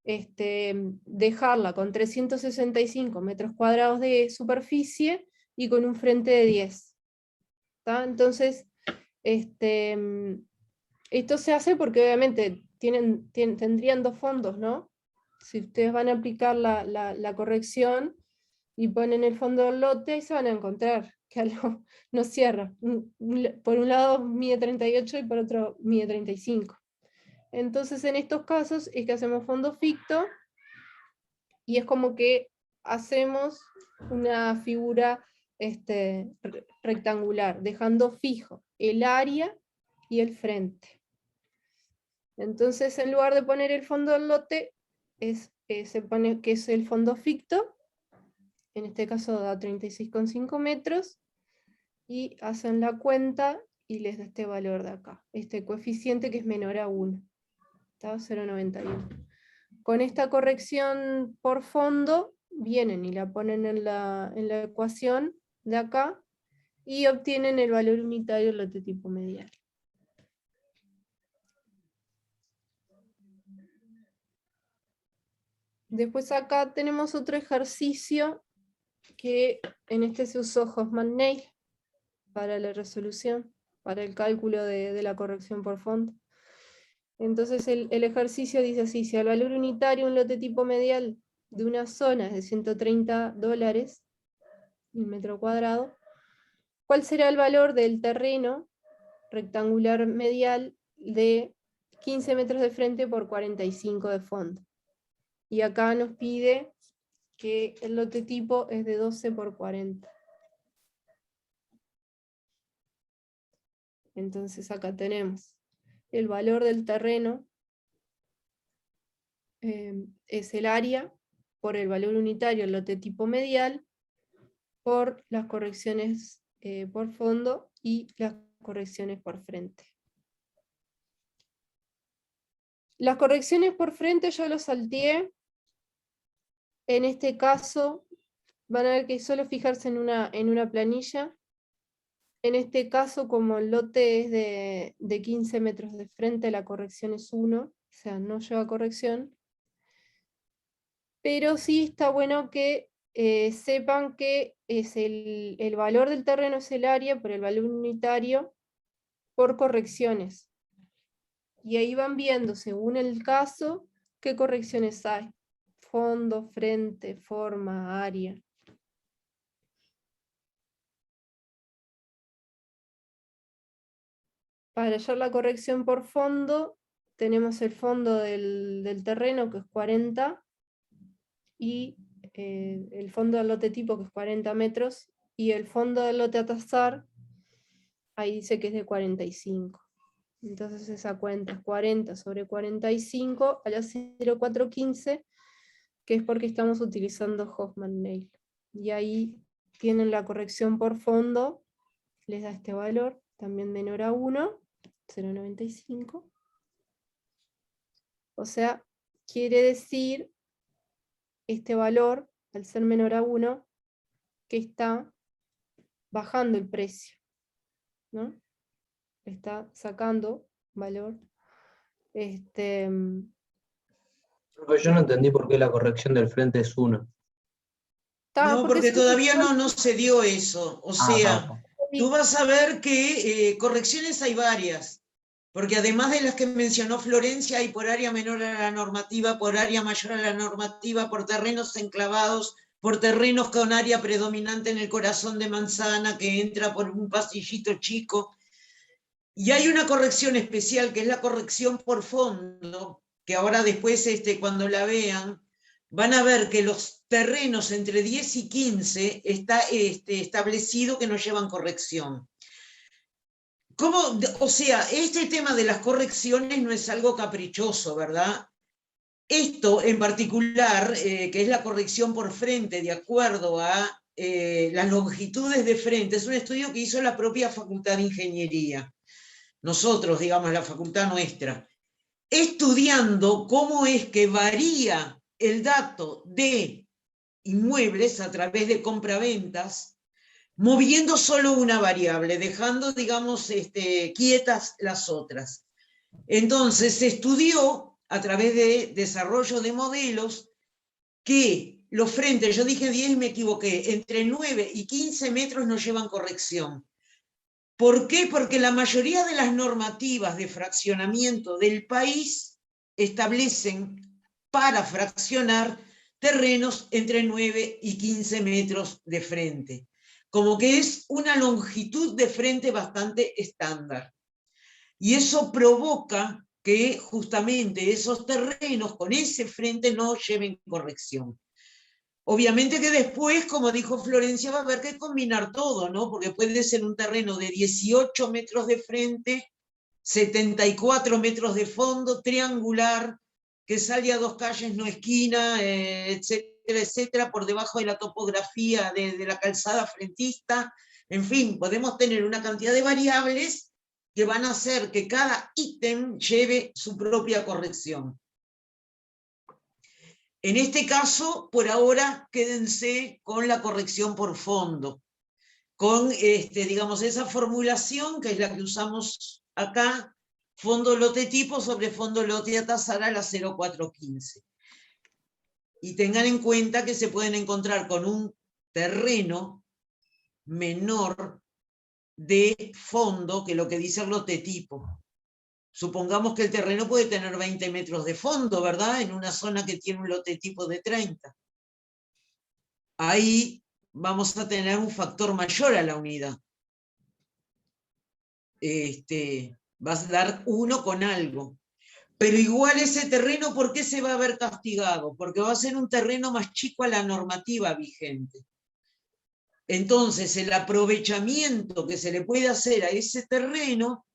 [SPEAKER 1] dejarla con 365 metros cuadrados de superficie y con un frente de 10. ¿Tá? Entonces, esto se hace porque obviamente tendrían dos fondos, ¿no? Si ustedes van a aplicar la corrección y ponen el fondo del lote, ahí se van a encontrar que algo no cierra. Por un lado mide 38 y por otro mide 35. Entonces en estos casos es que hacemos fondo ficto y es como que hacemos una figura rectangular, dejando fijo el área y el frente. Entonces en lugar de poner el fondo del lote, se pone que es el fondo ficto, en este caso da 36,5 metros, y hacen la cuenta y les da este valor de acá, este coeficiente que es menor a 1, ¿está? 0,91. Con esta corrección por fondo, vienen y la ponen en la ecuación de acá, y obtienen el valor unitario del lote tipo medial. Después acá tenemos otro ejercicio que en este se usó Hoffman-Neil para la resolución, para el cálculo de la corrección por fondo. Entonces el ejercicio dice así: si el valor unitario de un lote tipo medial de una zona es de $130 el metro cuadrado, ¿cuál será el valor del terreno rectangular medial de 15 metros de frente por 45 de fondo? Y acá nos pide que el lote tipo es de 12 por 40. Entonces acá tenemos el valor del terreno, es el área por el valor unitario, el lote tipo medial, por las correcciones por fondo y las correcciones por frente. Las correcciones por frente yo los salteé. En este caso van a ver que solo fijarse en una planilla. En este caso, como el lote es de 15 metros de frente, la corrección es 1, o sea, no lleva corrección. Pero sí está bueno que sepan que es el valor del terreno es el área por el valor unitario por correcciones. Y ahí van viendo, según el caso, qué correcciones hay. Fondo, frente, forma, área. Para hallar la corrección por fondo, tenemos el fondo del terreno, que es 40, y el fondo del lote tipo, que es 40 metros, y el fondo del lote a tasar, ahí dice que es de 45. Entonces esa cuenta es 40 sobre 45 a la 0,415, que es porque estamos utilizando Hoffman-Neil. Y ahí tienen la corrección por fondo, les da este valor, también menor a 1, 0,95. O sea, quiere decir este valor, al ser menor a 1, que está bajando el precio, ¿no? Está sacando valor.
[SPEAKER 3] Pero yo no entendí por qué la corrección del frente es 1.
[SPEAKER 4] No, porque todavía no se dio eso. O sea, tú vas a ver que correcciones hay varias, porque además de las que mencionó Florencia, hay por área menor a la normativa, por área mayor a la normativa, por terrenos enclavados, por terrenos con área predominante en el corazón de manzana que entra por un pasillito chico. Y hay una corrección especial que es la corrección por fondo, que ahora después cuando la vean, van a ver que los terrenos entre 10 y 15 está establecido que no llevan corrección. O sea, este tema de las correcciones no es algo caprichoso, ¿verdad? Esto en particular, que es la corrección por frente de acuerdo a las longitudes de frente, es un estudio que hizo la propia Facultad de Ingeniería. Nosotros, digamos, la facultad nuestra, estudiando cómo es que varía el dato de inmuebles a través de compraventas, moviendo solo una variable, dejando, digamos, quietas las otras. Entonces se estudió a través de desarrollo de modelos, que los frentes, yo dije 10 y me equivoqué, entre 9 y 15 metros no llevan corrección. ¿Por qué? Porque la mayoría de las normativas de fraccionamiento del país establecen para fraccionar terrenos entre 9 y 15 metros de frente. Como que es una longitud de frente bastante estándar. Y eso provoca que justamente esos terrenos con ese frente no lleven corrección. Obviamente que después, como dijo Florencia, va a haber que combinar todo, ¿no? Porque puede ser un terreno de 18 metros de frente, 74 metros de fondo, triangular, que sale a 2 calles, no esquina, etcétera, etcétera, por debajo de la topografía de la calzada frentista. En fin, podemos tener una cantidad de variables que van a hacer que cada ítem lleve su propia corrección. En este caso, por ahora, quédense con la corrección por fondo, con digamos, esa formulación que es la que usamos acá, fondo lote tipo sobre fondo lote a tasar a la 0415. Y tengan en cuenta que se pueden encontrar con un terreno menor de fondo que lo que dice el lote tipo. Supongamos que el terreno puede tener 20 metros de fondo, ¿verdad? En una zona que tiene un lote tipo de 30. Ahí vamos a tener un factor mayor a la unidad. Vas a dar 1 con algo. Pero igual ese terreno, ¿por qué se va a ver castigado? Porque va a ser un terreno más chico a la normativa vigente. Entonces, el aprovechamiento que se le puede hacer a ese terreno,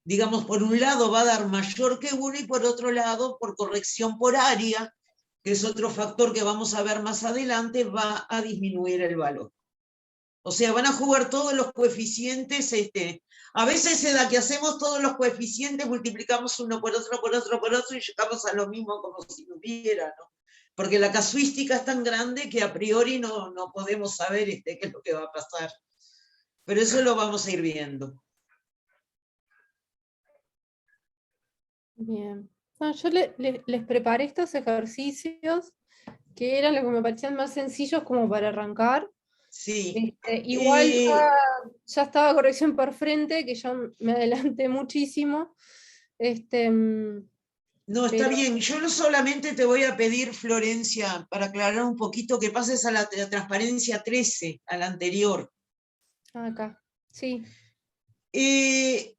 [SPEAKER 4] digamos, por un lado va a dar mayor que 1 y por otro lado, por corrección por área, que es otro factor que vamos a ver más adelante, va a disminuir el valor. O sea, van a jugar todos los coeficientes. A veces se da que hacemos todos los coeficientes, multiplicamos uno por otro, por otro, por otro, y llegamos a lo mismo como si no hubiera, ¿no? Porque la casuística es tan grande que a priori no podemos saber qué es lo que va a pasar. Pero eso lo vamos a ir viendo.
[SPEAKER 1] Bien. No, yo les preparé estos ejercicios que eran lo que me parecían más sencillos como para arrancar.
[SPEAKER 4] Sí.
[SPEAKER 1] Igual ya estaba corrección por frente, que yo me adelanté muchísimo.
[SPEAKER 4] No, está bien. Yo solamente te voy a pedir, Florencia, para aclarar un poquito, que pases a la transparencia 13, a la anterior.
[SPEAKER 1] Acá, sí.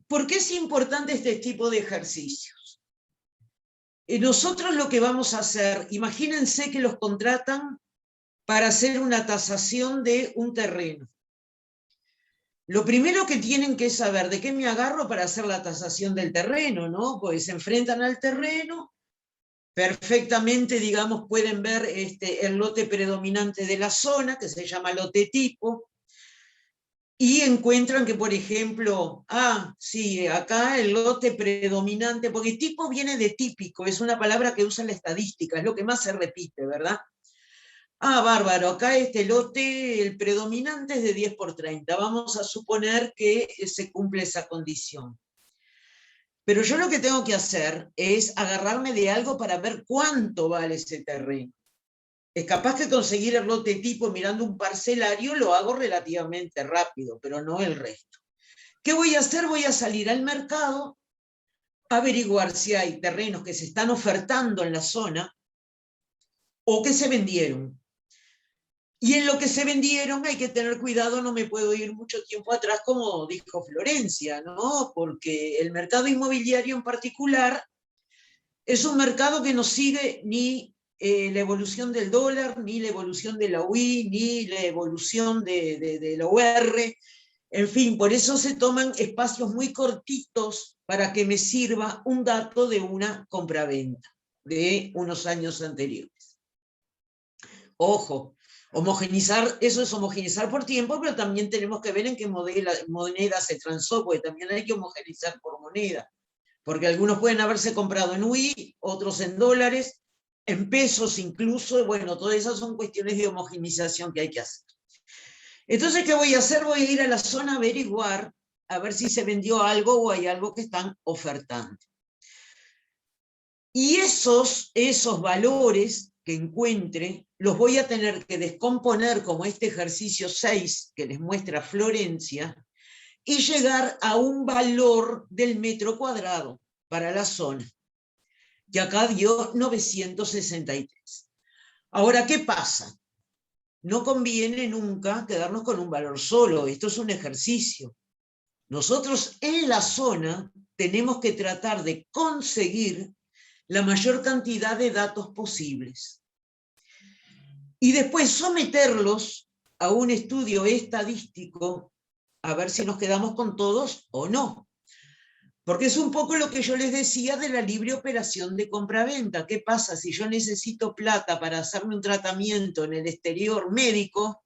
[SPEAKER 4] ¿Por qué es importante este tipo de ejercicios? Nosotros lo que vamos a hacer, imagínense que los contratan para hacer una tasación de un terreno. Lo primero que tienen que saber de qué me agarro para hacer la tasación del terreno, ¿no? Pues se enfrentan al terreno, perfectamente, digamos, pueden ver el lote predominante de la zona, que se llama lote tipo, y encuentran que, por ejemplo, sí, acá el lote predominante, porque tipo viene de típico, es una palabra que usa la estadística, es lo que más se repite, ¿verdad? Bárbaro, acá este lote, el predominante es de 10 por 30. Vamos a suponer que se cumple esa condición. Pero yo lo que tengo que hacer es agarrarme de algo para ver cuánto vale ese terreno. Es capaz que conseguir el lote tipo mirando un parcelario lo hago relativamente rápido, pero no el resto. ¿Qué voy a hacer? Voy a salir al mercado, a averiguar si hay terrenos que se están ofertando en la zona o que se vendieron. Y en lo que se vendieron hay que tener cuidado, no me puedo ir mucho tiempo atrás, como dijo Florencia, ¿no? Porque el mercado inmobiliario en particular es un mercado que no sigue ni la evolución del dólar, ni la evolución de la UI, ni la evolución de la UR. En fin, por eso se toman espacios muy cortitos para que me sirva un dato de una compraventa de unos años anteriores. Ojo, homogenizar, eso es homogenizar por tiempo, pero también tenemos que ver en qué moneda se transó, porque también hay que homogenizar por moneda, porque algunos pueden haberse comprado en UI, otros en dólares, en pesos incluso, bueno, todas esas son cuestiones de homogenización que hay que hacer. Entonces, ¿qué voy a hacer? Voy a ir a la zona a averiguar, a ver si se vendió algo o hay algo que están ofertando. Y esos valores que encuentre los voy a tener que descomponer como este ejercicio 6 que les muestra Florencia y llegar a un valor del metro cuadrado para la zona, que acá dio 963. Ahora, ¿qué pasa? No conviene nunca quedarnos con un valor solo, esto es un ejercicio. Nosotros en la zona tenemos que tratar de conseguir la mayor cantidad de datos posibles. Y después someterlos a un estudio estadístico, a ver si nos quedamos con todos o no. Porque es un poco lo que yo les decía de la libre operación de compra-venta. ¿Qué pasa si yo necesito plata para hacerme un tratamiento en el exterior médico?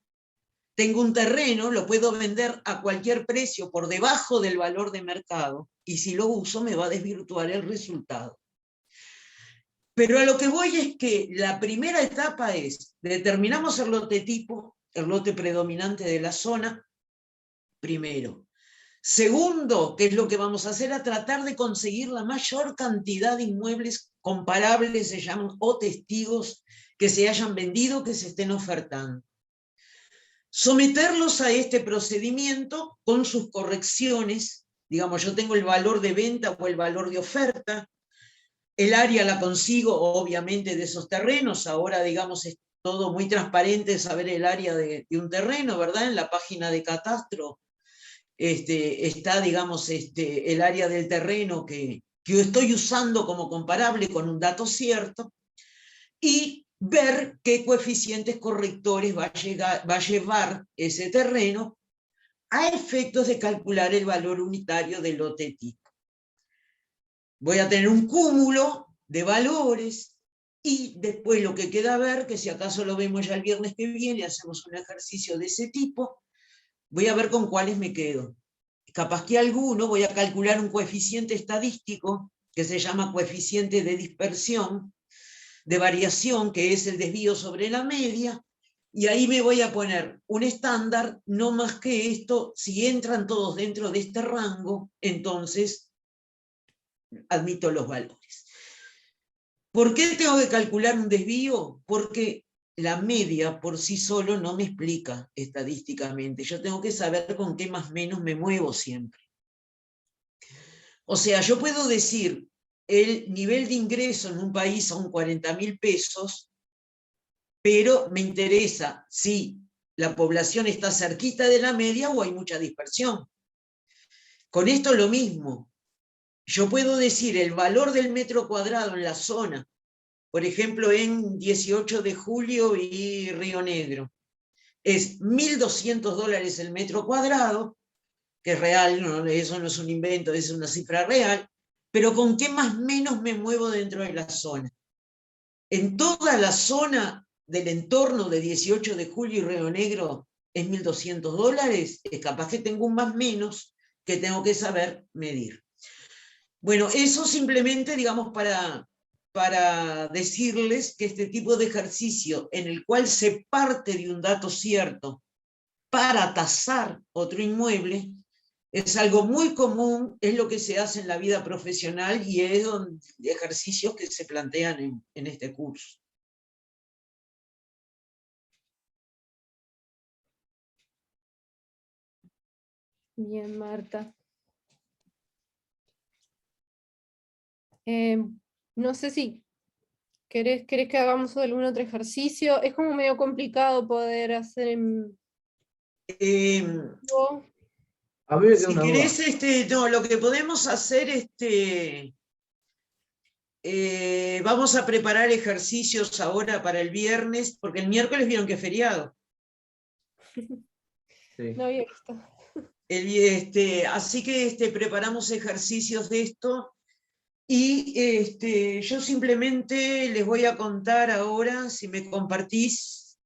[SPEAKER 4] Tengo un terreno, lo puedo vender a cualquier precio por debajo del valor de mercado, y si lo uso me va a desvirtuar el resultado. Pero a lo que voy es que la primera etapa es, determinamos el lote tipo, el lote predominante de la zona, primero. Segundo, ¿qué es lo que vamos a hacer? A tratar de conseguir la mayor cantidad de inmuebles comparables, se llaman, o testigos que se hayan vendido, que se estén ofertando. Someterlos a este procedimiento con sus correcciones. Digamos, yo tengo el valor de venta o el valor de oferta. El área la consigo, obviamente, de esos terrenos. Ahora, digamos, es todo muy transparente saber el área de un terreno, ¿verdad? En la página de Catastro está, digamos, el área del terreno que yo estoy usando como comparable con un dato cierto, y ver qué coeficientes correctores va a llevar ese terreno a efectos de calcular el valor unitario del lote tipo. Voy a tener un cúmulo de valores y después lo que queda a ver, que si acaso lo vemos ya el viernes que viene, hacemos un ejercicio de ese tipo, voy a ver con cuáles me quedo. Capaz que alguno voy a calcular un coeficiente estadístico que se llama coeficiente de dispersión, de variación, que es el desvío sobre la media, y ahí me voy a poner un estándar, no más que esto. Si entran todos dentro de este rango, entonces admito los valores. ¿Por qué tengo que calcular un desvío? Porque la media por sí solo no me explica estadísticamente. Yo tengo que saber con qué más o menos me muevo siempre. O sea, yo puedo decir el nivel de ingreso en un país son 40.000 pesos, pero me interesa si la población está cerquita de la media o hay mucha dispersión. Con esto lo mismo. Yo puedo decir el valor del metro cuadrado en la zona, por ejemplo, en 18 de julio y Río Negro. Es $1.200 el metro cuadrado, que es real, no, eso no es un invento, es una cifra real, pero ¿con qué más o menos me muevo dentro de la zona? En toda la zona del entorno de 18 de julio y Río Negro es $1.200, es capaz que tengo un más menos que tengo que saber medir. Bueno, eso simplemente, digamos, para decirles que este tipo de ejercicio en el cual se parte de un dato cierto para tasar otro inmueble es algo muy común, es lo que se hace en la vida profesional y es ejercicios que se plantean en este curso.
[SPEAKER 1] Bien, Marta. No sé si querés que hagamos algún otro ejercicio. Es como medio complicado poder hacer en vivo.
[SPEAKER 3] A mí me queda
[SPEAKER 4] Si
[SPEAKER 3] una
[SPEAKER 4] querés,
[SPEAKER 3] duda.
[SPEAKER 4] no, lo que podemos hacer, vamos a preparar ejercicios ahora para el viernes, porque el miércoles vieron que es feriado.
[SPEAKER 3] Sí.
[SPEAKER 1] No había visto.
[SPEAKER 4] Así que preparamos ejercicios de esto y yo simplemente les voy a contar ahora, si me compartís.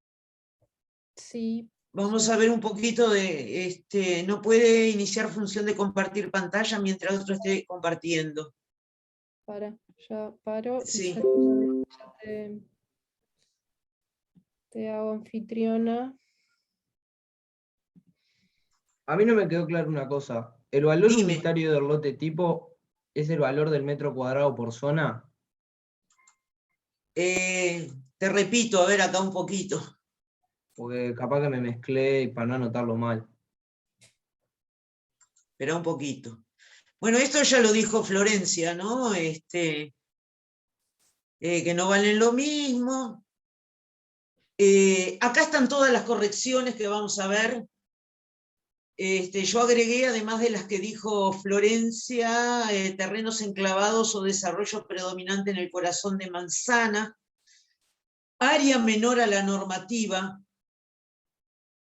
[SPEAKER 1] Sí.
[SPEAKER 4] Vamos
[SPEAKER 1] ya.
[SPEAKER 4] a ver un poquito de, no puede iniciar función de compartir pantalla mientras otro esté compartiendo.
[SPEAKER 1] Ya paro y
[SPEAKER 4] Sí.
[SPEAKER 1] ya te hago anfitriona.
[SPEAKER 3] A mí no me quedó claro una cosa. ¿El valor
[SPEAKER 4] Dime.
[SPEAKER 3] unitario del lote tipo es el valor del metro cuadrado por zona?
[SPEAKER 4] Te repito, a ver acá un poquito.
[SPEAKER 3] Porque capaz que me mezclé y para no anotarlo mal.
[SPEAKER 4] Espera un poquito. Bueno, esto ya lo dijo Florencia, ¿no? Que no valen lo mismo. Acá están todas las correcciones que vamos a ver. Yo agregué, además de las que dijo Florencia, terrenos enclavados o desarrollo predominante en el corazón de manzana, área menor a la normativa,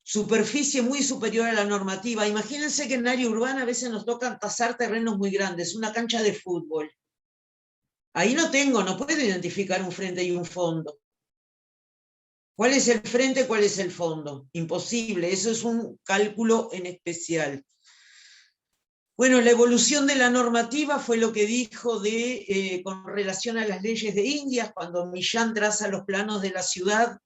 [SPEAKER 4] superficie muy superior a la normativa. Imagínense que en área urbana a veces nos tocan tasar terrenos muy grandes, una cancha de fútbol. Ahí no puedo identificar un frente y un fondo. ¿Cuál es el frente, cuál es el fondo? Imposible, eso es un cálculo en especial. Bueno, la evolución de la normativa fue lo que dijo con relación a las leyes de Indias, cuando Millán traza los planos de la ciudad.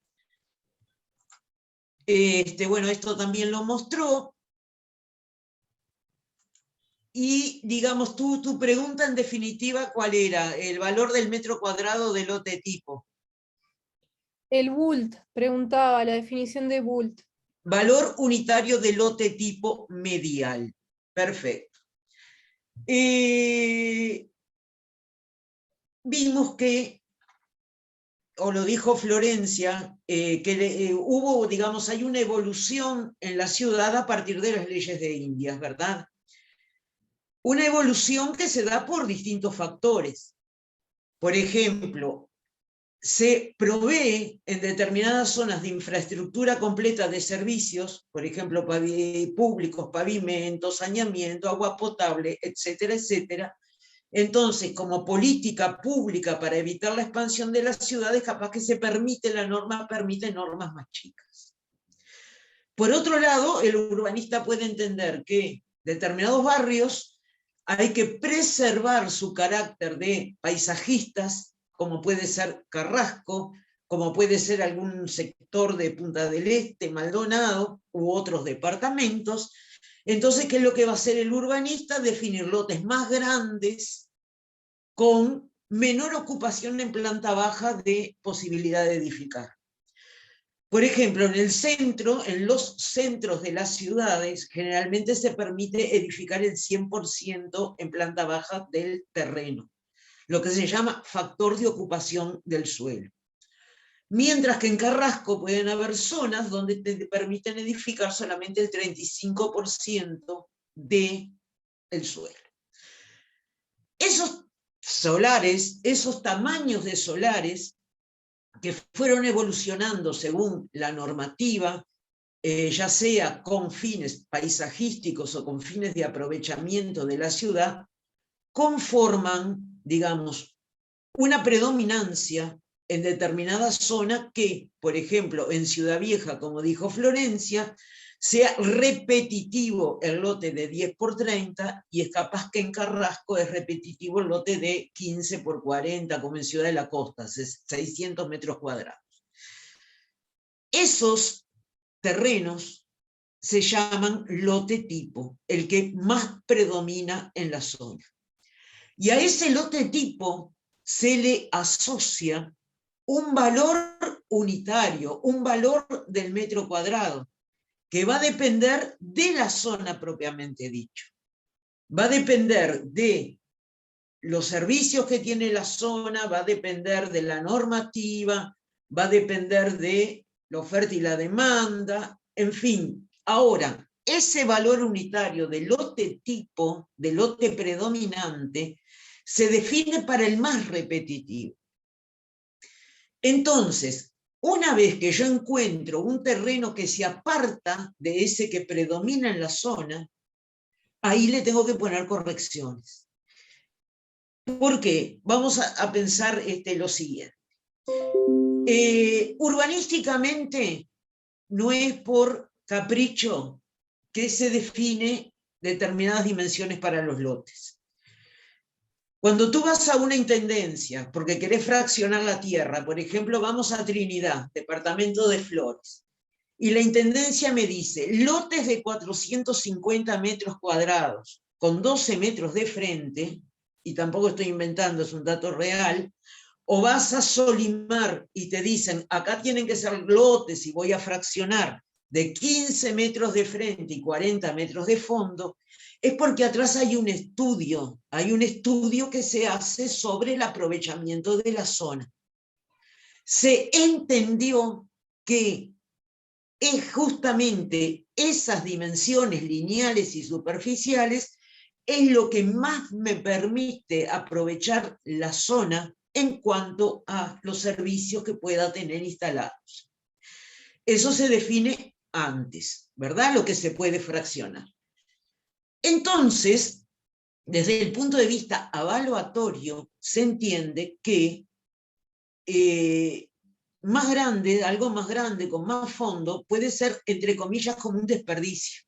[SPEAKER 4] Bueno, esto también lo mostró. Y, digamos, tu pregunta en definitiva, ¿cuál era? El valor del metro cuadrado de lote tipo.
[SPEAKER 1] El BULT, preguntaba la definición de BULT.
[SPEAKER 4] Valor unitario de lote tipo medial. Perfecto. Vimos que, o lo dijo Florencia, que hubo, digamos, hay una evolución en la ciudad a partir de las leyes de Indias, ¿verdad? Una evolución que se da por distintos factores. Por ejemplo, se provee en determinadas zonas de infraestructura completa de servicios, por ejemplo, públicos, pavimentos, saneamiento, agua potable, etcétera, etcétera. Entonces, como política pública para evitar la expansión de las ciudades, capaz que la norma permite normas más chicas. Por otro lado, el urbanista puede entender que determinados barrios hay que preservar su carácter de paisajistas, como puede ser Carrasco, como puede ser algún sector de Punta del Este, Maldonado, u otros departamentos. Entonces, ¿qué es lo que va a hacer el urbanista? Definir lotes más grandes con menor ocupación en planta baja de posibilidad de edificar. Por ejemplo, en los centros de las ciudades, generalmente se permite edificar el 100% en planta baja del terreno, lo que se llama factor de ocupación del suelo. Mientras que en Carrasco pueden haber zonas donde te permiten edificar solamente el 35% del suelo. Esos solares, esos tamaños de solares que fueron evolucionando según la normativa, ya sea con fines paisajísticos o con fines de aprovechamiento de la ciudad, conforman, digamos, una predominancia en determinada zona que, por ejemplo, en Ciudad Vieja, como dijo Florencia, sea repetitivo el lote de 10 por 30 y es capaz que en Carrasco es repetitivo el lote de 15 por 40, como en Ciudad de la Costa, 600 metros cuadrados. Esos terrenos se llaman lote tipo, el que más predomina en la zona. Y a ese lote tipo se le asocia un valor unitario, un valor del metro cuadrado, que va a depender de la zona propiamente dicho. Va a depender de los servicios que tiene la zona, va a depender de la normativa, va a depender de la oferta y la demanda, en fin. Ahora, ese valor unitario de lote tipo, de lote predominante, se define para el más repetitivo. Entonces, una vez que yo encuentro un terreno que se aparta de ese que predomina en la zona, ahí le tengo que poner correcciones. ¿Por qué? Vamos a pensar lo siguiente. Urbanísticamente, no es por capricho que se define determinadas dimensiones para los lotes. Cuando tú vas a una intendencia, porque querés fraccionar la tierra, por ejemplo, vamos a Trinidad, departamento de Flores, y la intendencia me dice, lotes de 450 metros cuadrados, con 12 metros de frente, y tampoco estoy inventando, es un dato real, o vas a solimar y te dicen, acá tienen que ser lotes y voy a fraccionar de 15 metros de frente y 40 metros de fondo, es porque atrás hay un estudio que se hace sobre el aprovechamiento de la zona. Se entendió que es justamente esas dimensiones lineales y superficiales es lo que más me permite aprovechar la zona en cuanto a los servicios que pueda tener instalados. Eso se define antes, ¿verdad? Lo que se puede fraccionar. Entonces, desde el punto de vista evaluatorio, se entiende que más grande, algo más grande, con más fondo, puede ser, entre comillas, como un desperdicio.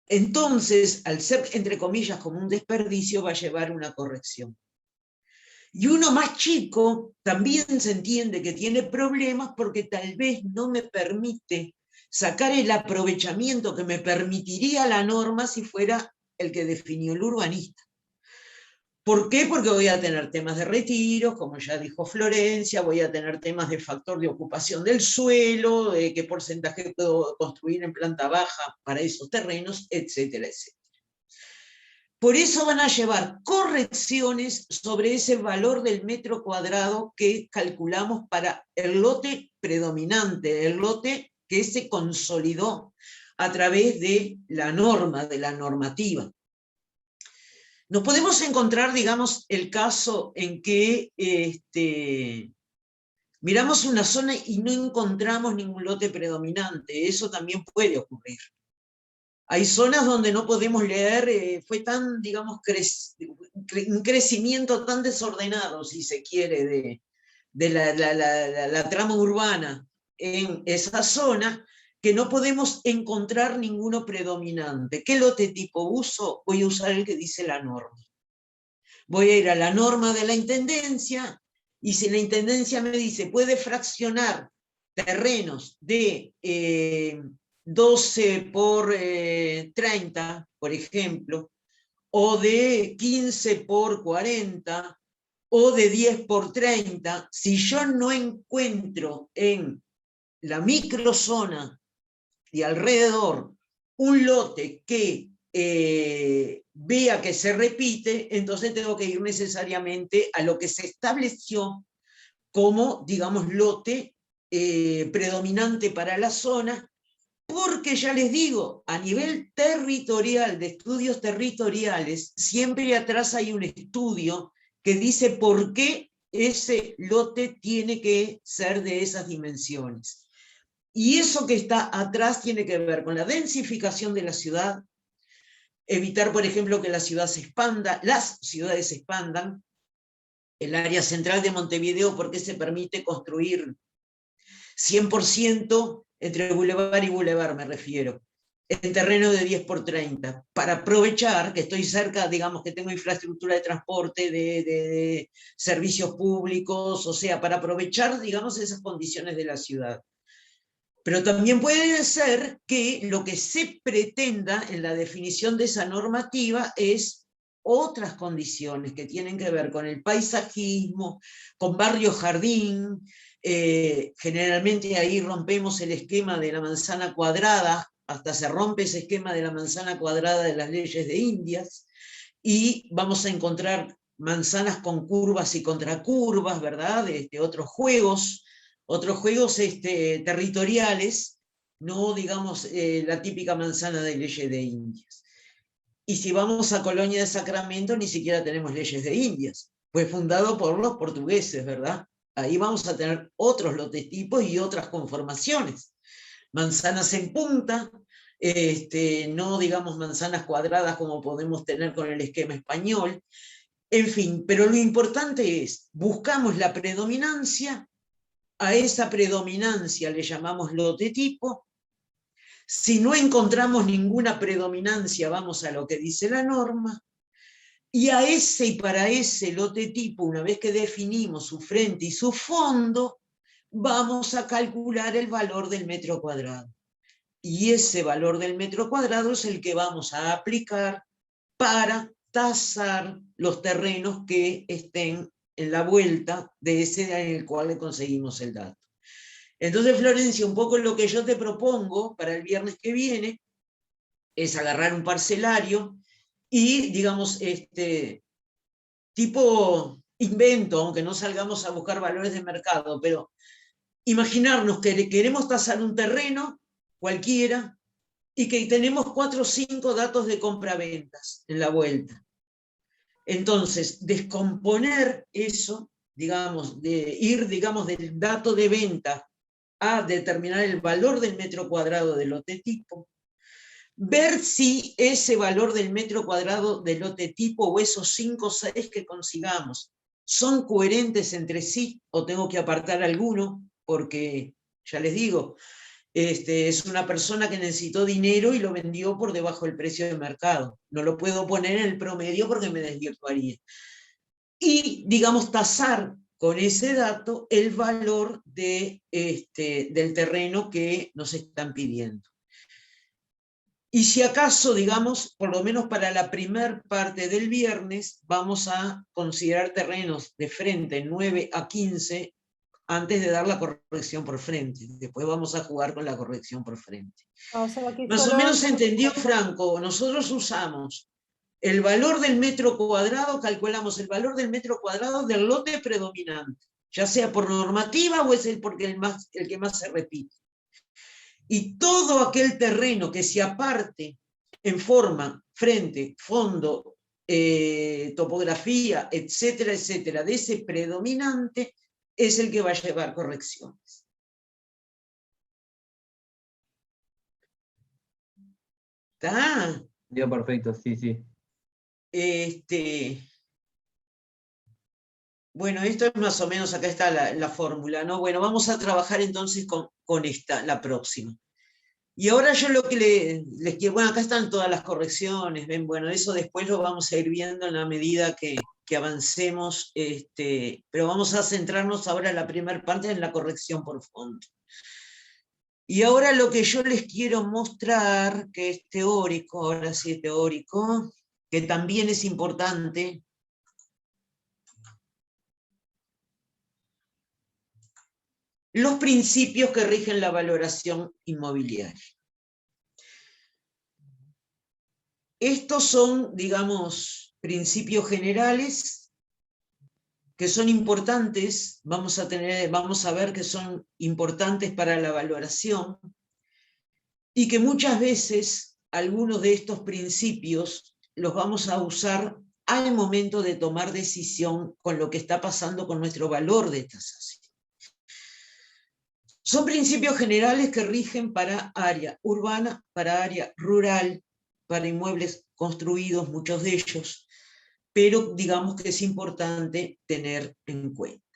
[SPEAKER 4] Entonces, al ser, entre comillas, como un desperdicio, va a llevar una corrección. Y uno más chico también se entiende que tiene problemas porque tal vez no me permite sacar el aprovechamiento que me permitiría la norma si fuera el que definió el urbanista. ¿Por qué? Porque voy a tener temas de retiros, como ya dijo Florencia, voy a tener temas de factor de ocupación del suelo, de qué porcentaje puedo construir en planta baja para esos terrenos, etcétera, etcétera. Por eso van a llevar correcciones sobre ese valor del metro cuadrado que calculamos para el lote predominante, el lote que se consolidó a través de la norma, de la normativa. Nos podemos encontrar, digamos, el caso en que miramos una zona y no encontramos ningún lote predominante. Eso también puede ocurrir. Hay zonas donde no podemos leer, fue tan, digamos, un crecimiento tan desordenado, si se quiere, de la trama urbana en esa zona, que no podemos encontrar ninguno predominante. ¿Qué lote tipo uso? Voy a usar el que dice la norma. Voy a ir a la norma de la intendencia, y si la intendencia me dice, puede fraccionar terrenos de 12 por 30, por ejemplo, o de 15 por 40, o de 10 por 30, si yo no encuentro en la microzona y alrededor un lote que vea que se repite, entonces tengo que ir necesariamente a lo que se estableció como, digamos, lote predominante para la zona, porque ya les digo, a nivel territorial, de estudios territoriales, siempre atrás hay un estudio que dice por qué ese lote tiene que ser de esas dimensiones. Y eso que está atrás tiene que ver con la densificación de la ciudad, evitar, por ejemplo, que la ciudad se expanda, las ciudades se expandan. El área central de Montevideo, ¿por qué se permite construir 100% entre bulevar y bulevar, me refiero, en terreno de 10 por 30? Para aprovechar que estoy cerca, digamos, que tengo infraestructura de transporte, de servicios públicos, o sea, para aprovechar, digamos, esas condiciones de la ciudad. Pero también puede ser que lo que se pretenda en la definición de esa normativa es otras condiciones que tienen que ver con el paisajismo, con barrio jardín. Generalmente ahí rompemos el esquema de la manzana cuadrada, hasta se rompe ese esquema de la manzana cuadrada de las leyes de Indias, y vamos a encontrar manzanas con curvas y contracurvas, ¿verdad? Otros juegos territoriales, no digamos la típica manzana de leyes de Indias. Y si vamos a Colonia de Sacramento, ni siquiera tenemos leyes de Indias. Fue fundado por los portugueses, ¿verdad? Ahí vamos a tener otros lotetipos y otras conformaciones. Manzanas en punta, no digamos manzanas cuadradas como podemos tener con el esquema español. En fin, pero lo importante es, buscamos la predominancia. A esa predominancia le llamamos lote tipo. Si no encontramos ninguna predominancia, vamos a lo que dice la norma. Y a ese y para ese lote tipo, una vez que definimos su frente y su fondo, vamos a calcular el valor del metro cuadrado. Y ese valor del metro cuadrado es el que vamos a aplicar para tasar los terrenos que estén en la vuelta de ese en el cual le conseguimos el dato. Entonces, Florencia, un poco lo que yo te propongo para el viernes que viene es agarrar un parcelario y, digamos, tipo invento, aunque no salgamos a buscar valores de mercado, pero imaginarnos que queremos tasar un terreno cualquiera y que tenemos 4 o 5 datos de compra-ventas en la vuelta. Entonces, descomponer eso, digamos, de ir, digamos, del dato de venta a determinar el valor del metro cuadrado del lote tipo, ver si ese valor del metro cuadrado del lote tipo o esos 5 o 6 que consigamos son coherentes entre sí o tengo que apartar alguno, porque, ya les digo, es una persona que necesitó dinero y lo vendió por debajo del precio de mercado. No lo puedo poner en el promedio porque me desvirtuaría. Y, digamos, tasar con ese dato el valor del terreno que nos están pidiendo. Y si acaso, digamos, por lo menos para la primer parte del viernes, vamos a considerar terrenos de frente 9 a 15 antes de dar la corrección por frente. Después vamos a jugar con la corrección por frente.
[SPEAKER 1] O sea, que
[SPEAKER 4] Más o
[SPEAKER 1] solo-
[SPEAKER 4] menos entendió, Franco, nosotros usamos el valor del metro cuadrado, calculamos el valor del metro cuadrado del lote predominante, ya sea por normativa o es porque el que más se repite. Y todo aquel terreno que se aparte en forma, frente, fondo, topografía, etcétera, etcétera, de ese predominante, es el que va a llevar correcciones. ¿Está?
[SPEAKER 3] Dio perfecto, sí, sí.
[SPEAKER 4] Bueno, esto es más o menos, acá está la fórmula, ¿no? Bueno, vamos a trabajar entonces con esta, la próxima. Y ahora yo lo que les quiero, bueno, acá están todas las correcciones, ven, bueno, eso después lo vamos a ir viendo en la medida que avancemos, pero vamos a centrarnos ahora en la primera parte, en la corrección por fondo. Y ahora lo que yo les quiero mostrar, que es teórico, ahora sí es teórico, que también es importante, los principios que rigen la valoración inmobiliaria. Estos son, digamos, principios generales que son importantes, vamos a ver que son importantes para la valoración y que muchas veces algunos de estos principios los vamos a usar al momento de tomar decisión con lo que está pasando con nuestro valor de tasación. Son principios generales que rigen para área urbana, para área rural, para inmuebles construidos, muchos de ellos, pero digamos que es importante tener en cuenta.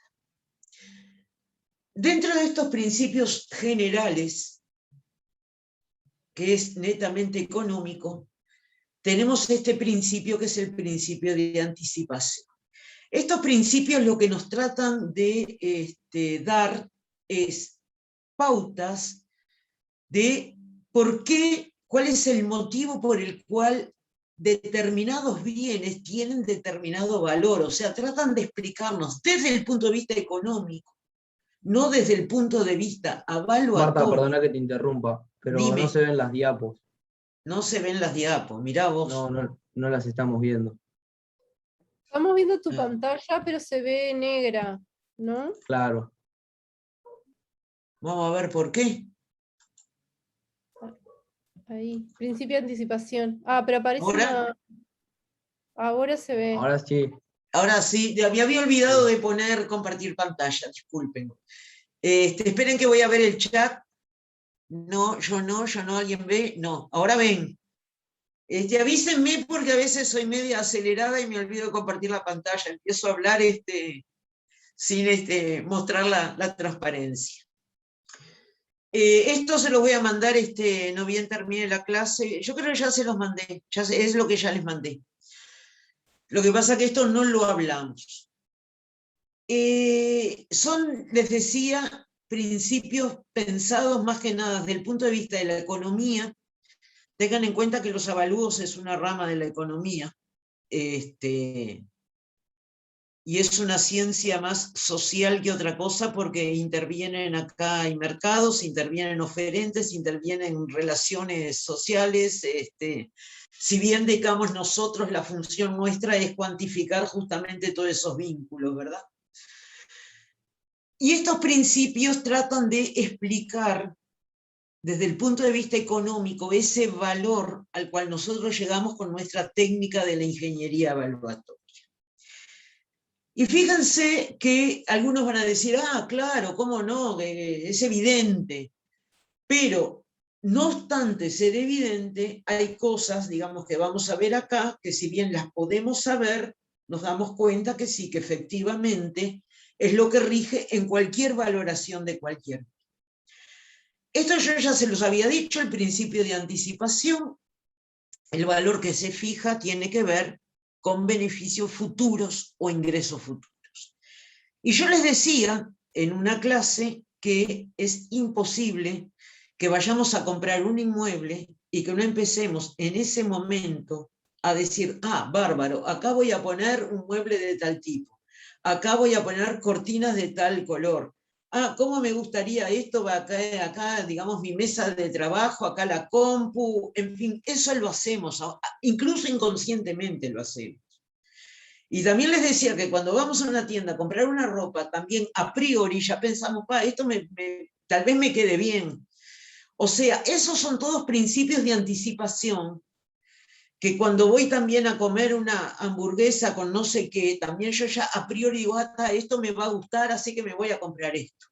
[SPEAKER 4] Dentro de estos principios generales, que es netamente económico, tenemos este principio que es el principio de anticipación. Estos principios lo que nos tratan de dar es pautas de por qué, cuál es el motivo por el cual determinados bienes tienen determinado valor, o sea, tratan de explicarnos desde el punto de vista económico, no desde el punto de vista evaluatorio.
[SPEAKER 3] Marta, perdona que te interrumpa, pero
[SPEAKER 4] Dime.
[SPEAKER 3] no se ven las diapos.
[SPEAKER 4] No se ven las diapos, mirá vos.
[SPEAKER 3] No las estamos viendo.
[SPEAKER 1] Estamos viendo tu pantalla, pero se ve negra, ¿no?
[SPEAKER 3] Claro.
[SPEAKER 4] Vamos a ver por qué.
[SPEAKER 1] Ahí, principio de anticipación. Ah, pero aparece
[SPEAKER 4] ¿Ahora?
[SPEAKER 1] Ahora se ve.
[SPEAKER 3] Ahora sí.
[SPEAKER 4] Ahora sí, me había olvidado de poner compartir pantalla, disculpen. Esperen que voy a ver el chat. No, yo no, ¿alguien ve? No, ahora ven. Avísenme porque a veces soy media acelerada y me olvido de compartir la pantalla. Empiezo a hablar sin mostrar la transparencia. Esto se los voy a mandar, no bien termine la clase. Yo creo que ya se los mandé, es lo que ya les mandé. Lo que pasa es que esto no lo hablamos. Son, les decía, principios pensados más que nada desde el punto de vista de la economía. Tengan en cuenta que los avalúos es una rama de la economía. Y y es una ciencia más social que otra cosa, porque intervienen acá hay mercados, intervienen oferentes, intervienen relaciones sociales. Si bien, digamos, nosotros, la función nuestra es cuantificar justamente todos esos vínculos, ¿verdad? Y estos principios tratan de explicar, desde el punto de vista económico, ese valor al cual nosotros llegamos con nuestra técnica de la ingeniería evaluatoria. Y fíjense que algunos van a decir, claro, cómo no, es evidente. Pero, no obstante ser evidente, hay cosas, digamos, que vamos a ver acá, que si bien las podemos saber, nos damos cuenta que sí, que efectivamente es lo que rige en cualquier valoración de cualquier. Esto yo ya se los había dicho, el principio de anticipación, el valor que se fija tiene que ver con beneficios futuros o ingresos futuros. Y yo les decía en una clase que es imposible que vayamos a comprar un inmueble y que no empecemos en ese momento a decir, bárbaro, acá voy a poner un mueble de tal tipo, acá voy a poner cortinas de tal color, cómo me gustaría esto, acá, digamos, mi mesa de trabajo, acá la compu, en fin, eso lo hacemos, incluso inconscientemente lo hacemos. Y también les decía que cuando vamos a una tienda a comprar una ropa, también a priori ya pensamos, esto tal vez me quede bien. O sea, esos son todos principios de anticipación, que cuando voy también a comer una hamburguesa con no sé qué, también yo ya a priori digo, esto me va a gustar, así que me voy a comprar esto.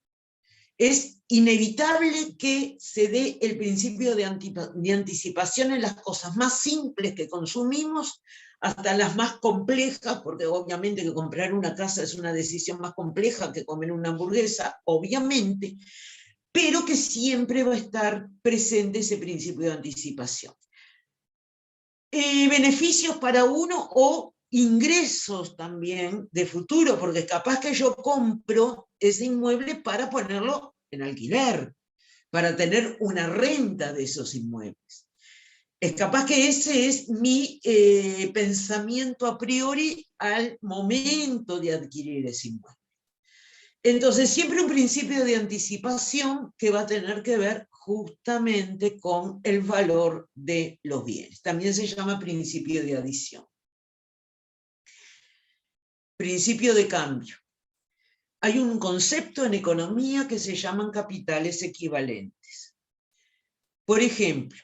[SPEAKER 4] Es inevitable que se dé el principio de anticipación en las cosas más simples que consumimos, hasta las más complejas, porque obviamente que comprar una casa es una decisión más compleja que comer una hamburguesa, obviamente, pero que siempre va a estar presente ese principio de anticipación. Beneficios para uno o ingresos también de futuro, porque capaz que yo compro ese inmueble para ponerlo en alquiler, para tener una renta de esos inmuebles. Es capaz que ese es mi pensamiento a priori al momento de adquirir ese inmueble. Entonces, siempre un principio de anticipación que va a tener que ver justamente con el valor de los bienes. También se llama principio de adición. Principio de cambio. Hay un concepto en economía que se llaman capitales equivalentes. Por ejemplo,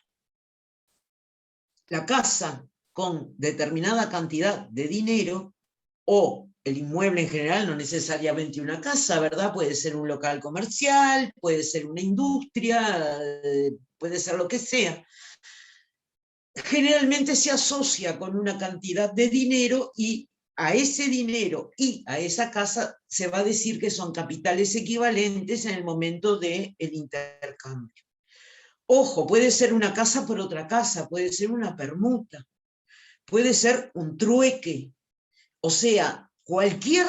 [SPEAKER 4] la casa con determinada cantidad de dinero, o el inmueble en general, no necesariamente una casa, ¿verdad? Puede ser un local comercial, puede ser una industria, puede ser lo que sea. Generalmente se asocia con una cantidad de dinero, y a ese dinero y a esa casa se va a decir que son capitales equivalentes en el momento del intercambio. Ojo, puede ser una casa por otra casa, puede ser una permuta, puede ser un trueque. O sea, cualquier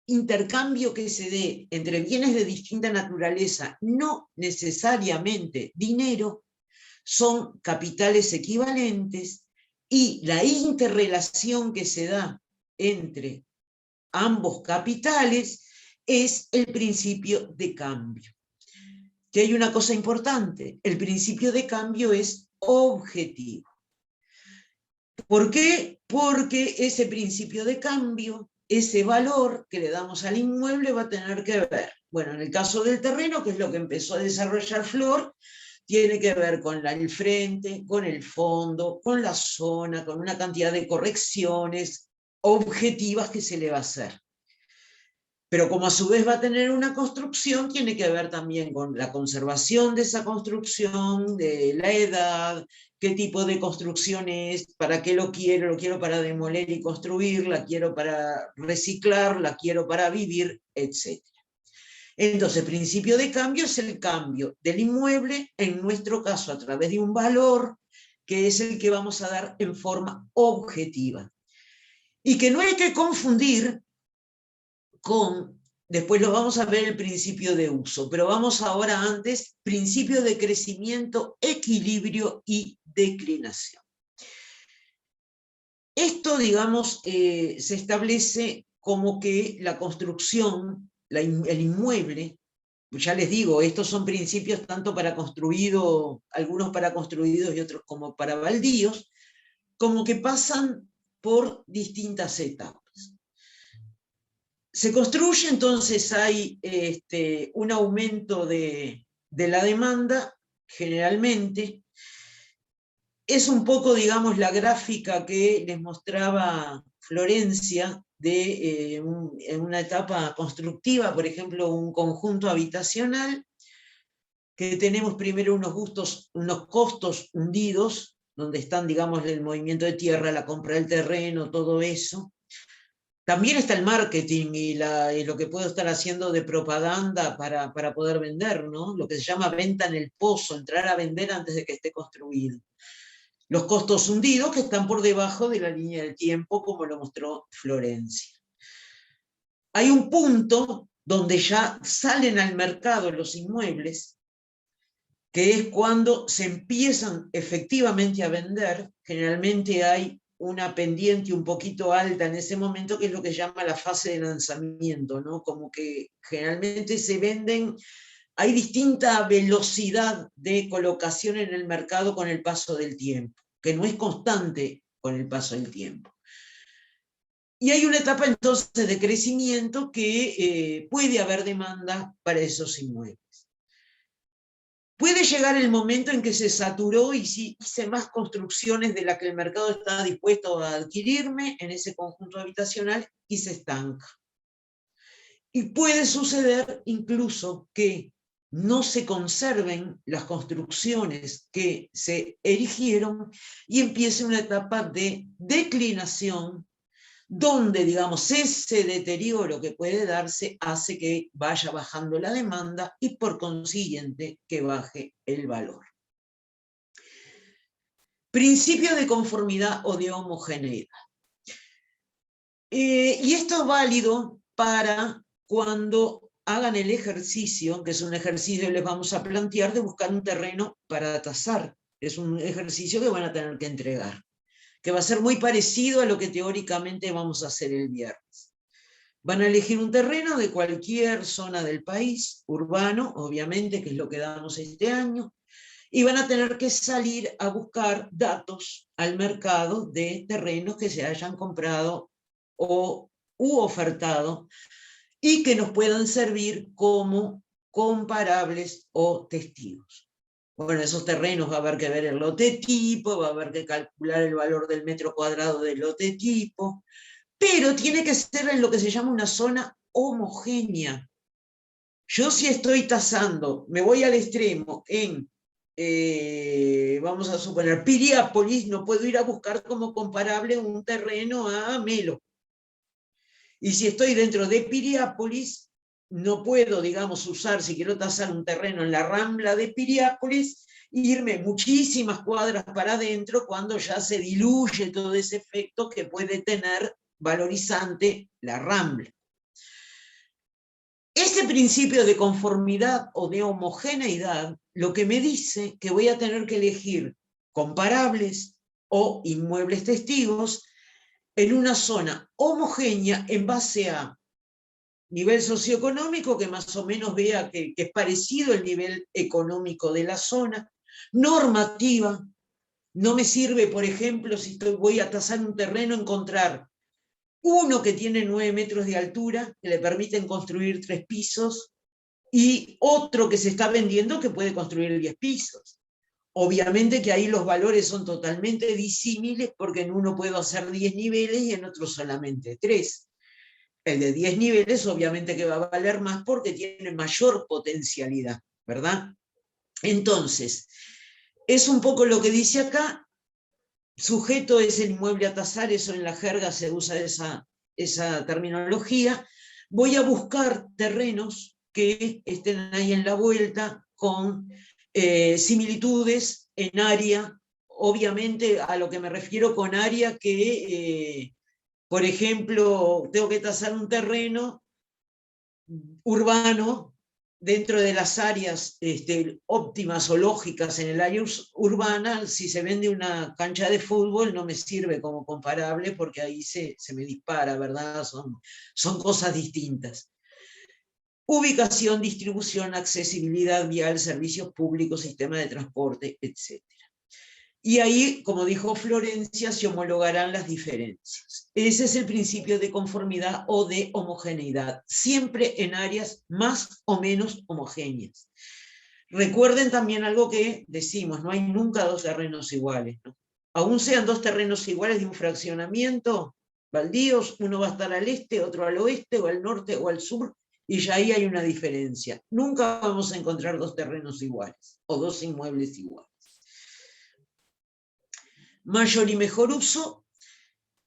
[SPEAKER 4] intercambio que se dé entre bienes de distinta naturaleza, no necesariamente dinero, son capitales equivalentes, y la interrelación que se da entre ambos capitales es el principio de cambio. Que hay una cosa importante, el principio de cambio es objetivo. ¿Por qué? Porque ese principio de cambio, ese valor que le damos al inmueble, va a tener que ver, bueno, en el caso del terreno, que es lo que empezó a desarrollar Flor, tiene que ver con el frente, con el fondo, con la zona, con una cantidad de correcciones objetivas que se le va a hacer. Pero como a su vez va a tener una construcción, tiene que ver también con la conservación de esa construcción, de la edad, qué tipo de construcción es, para qué lo quiero para demoler y construir, la quiero para reciclar, la quiero para vivir, etc. Entonces, el principio de cambio es el cambio del inmueble, en nuestro caso a través de un valor, que es el que vamos a dar en forma objetiva. Y que no hay que confundir con, después lo vamos a ver, el principio de uso, pero vamos ahora antes, principio de crecimiento, equilibrio y declinación. Esto, digamos, se establece como que la construcción, el inmueble, ya les digo, estos son principios tanto para construido, algunos para construidos y otros como para baldíos, como que pasan por distintas etapas. Se construye, entonces hay un aumento de la demanda, generalmente. Es un poco, digamos, la gráfica que les mostraba Florencia de en una etapa constructiva, por ejemplo, un conjunto habitacional, que tenemos primero unos costos hundidos, donde están, digamos, el movimiento de tierra, la compra del terreno, todo eso. También está el marketing y lo que puedo estar haciendo de propaganda para poder vender, ¿no? Lo que se llama venta en el pozo, entrar a vender antes de que esté construido. Los costos hundidos que están por debajo de la línea del tiempo, como lo mostró Florencia. Hay un punto donde ya salen al mercado los inmuebles, que es cuando se empiezan efectivamente a vender. Generalmente hay una pendiente un poquito alta en ese momento, que es lo que se llama la fase de lanzamiento, ¿no? Como que generalmente se venden, hay distinta velocidad de colocación en el mercado con el paso del tiempo, que no es constante con el paso del tiempo. Y hay una etapa entonces de crecimiento que puede haber demanda para esos inmuebles. Puede llegar el momento en que se saturó y hice más construcciones de las que el mercado está dispuesto a adquirirme en ese conjunto habitacional y se estanca. Y puede suceder incluso que no se conserven las construcciones que se erigieron y empiece una etapa de declinación donde, digamos, ese deterioro que puede darse hace que vaya bajando la demanda y por consiguiente que baje el valor. Principio de conformidad o de homogeneidad. Y esto es válido para cuando hagan el ejercicio, que es un ejercicio que les vamos a plantear, de buscar un terreno para tasar. Es un ejercicio que van a tener que entregar, que va a ser muy parecido a lo que teóricamente vamos a hacer el viernes. Van a elegir un terreno de cualquier zona del país, urbano, obviamente, que es lo que damos este año, y van a tener que salir a buscar datos al mercado de terrenos que se hayan comprado u ofertado y que nos puedan servir como comparables o testigos. Bueno, esos terrenos va a haber que ver el lote tipo, va a haber que calcular el valor del metro cuadrado del lote tipo, pero tiene que ser en lo que se llama una zona homogénea. Yo si estoy tasando, me voy al extremo en, vamos a suponer, Piriápolis, no puedo ir a buscar como comparable un terreno a Melo. Y si estoy dentro de Piriápolis, no puedo, digamos, usar, si quiero tasar un terreno en la Rambla de Piriápolis, irme muchísimas cuadras para adentro cuando ya se diluye todo ese efecto que puede tener valorizante la Rambla. Ese principio de conformidad o de homogeneidad lo que me dice que voy a tener que elegir comparables o inmuebles testigos en una zona homogénea en base a nivel socioeconómico, que más o menos vea que es parecido el nivel económico de la zona, normativa. No me sirve, por ejemplo, si voy a tasar un terreno, encontrar uno que tiene 9 metros de altura, que le permiten construir 3 pisos, y otro que se está vendiendo que puede construir 10 pisos. Obviamente que ahí los valores son totalmente disímiles, porque en uno puedo hacer 10 niveles y en otro solamente 3. El de 10 niveles obviamente que va a valer más porque tiene mayor potencialidad, ¿verdad? Entonces, es un poco lo que dice acá. Sujeto es el inmueble a tasar, eso en la jerga se usa esa terminología. Voy a buscar terrenos que estén ahí en la vuelta con similitudes en área. Obviamente a lo que me refiero con área que, por ejemplo, tengo que tasar un terreno urbano dentro de las áreas óptimas o lógicas en el área urbana, si se vende una cancha de fútbol no me sirve como comparable porque ahí se me dispara, ¿verdad? Son cosas distintas. Ubicación, distribución, accesibilidad vial, servicios públicos, sistema de transporte, etc. Y ahí, como dijo Florencia, se homologarán las diferencias. Ese es el principio de conformidad o de homogeneidad, siempre en áreas más o menos homogéneas. Recuerden también algo que decimos, no hay nunca dos terrenos iguales, ¿no? Aún sean dos terrenos iguales de un fraccionamiento, baldíos, uno va a estar al este, otro al oeste, o al norte, o al sur, y ya ahí hay una diferencia. Nunca vamos a encontrar dos terrenos iguales, o dos inmuebles iguales. Mayor y mejor uso,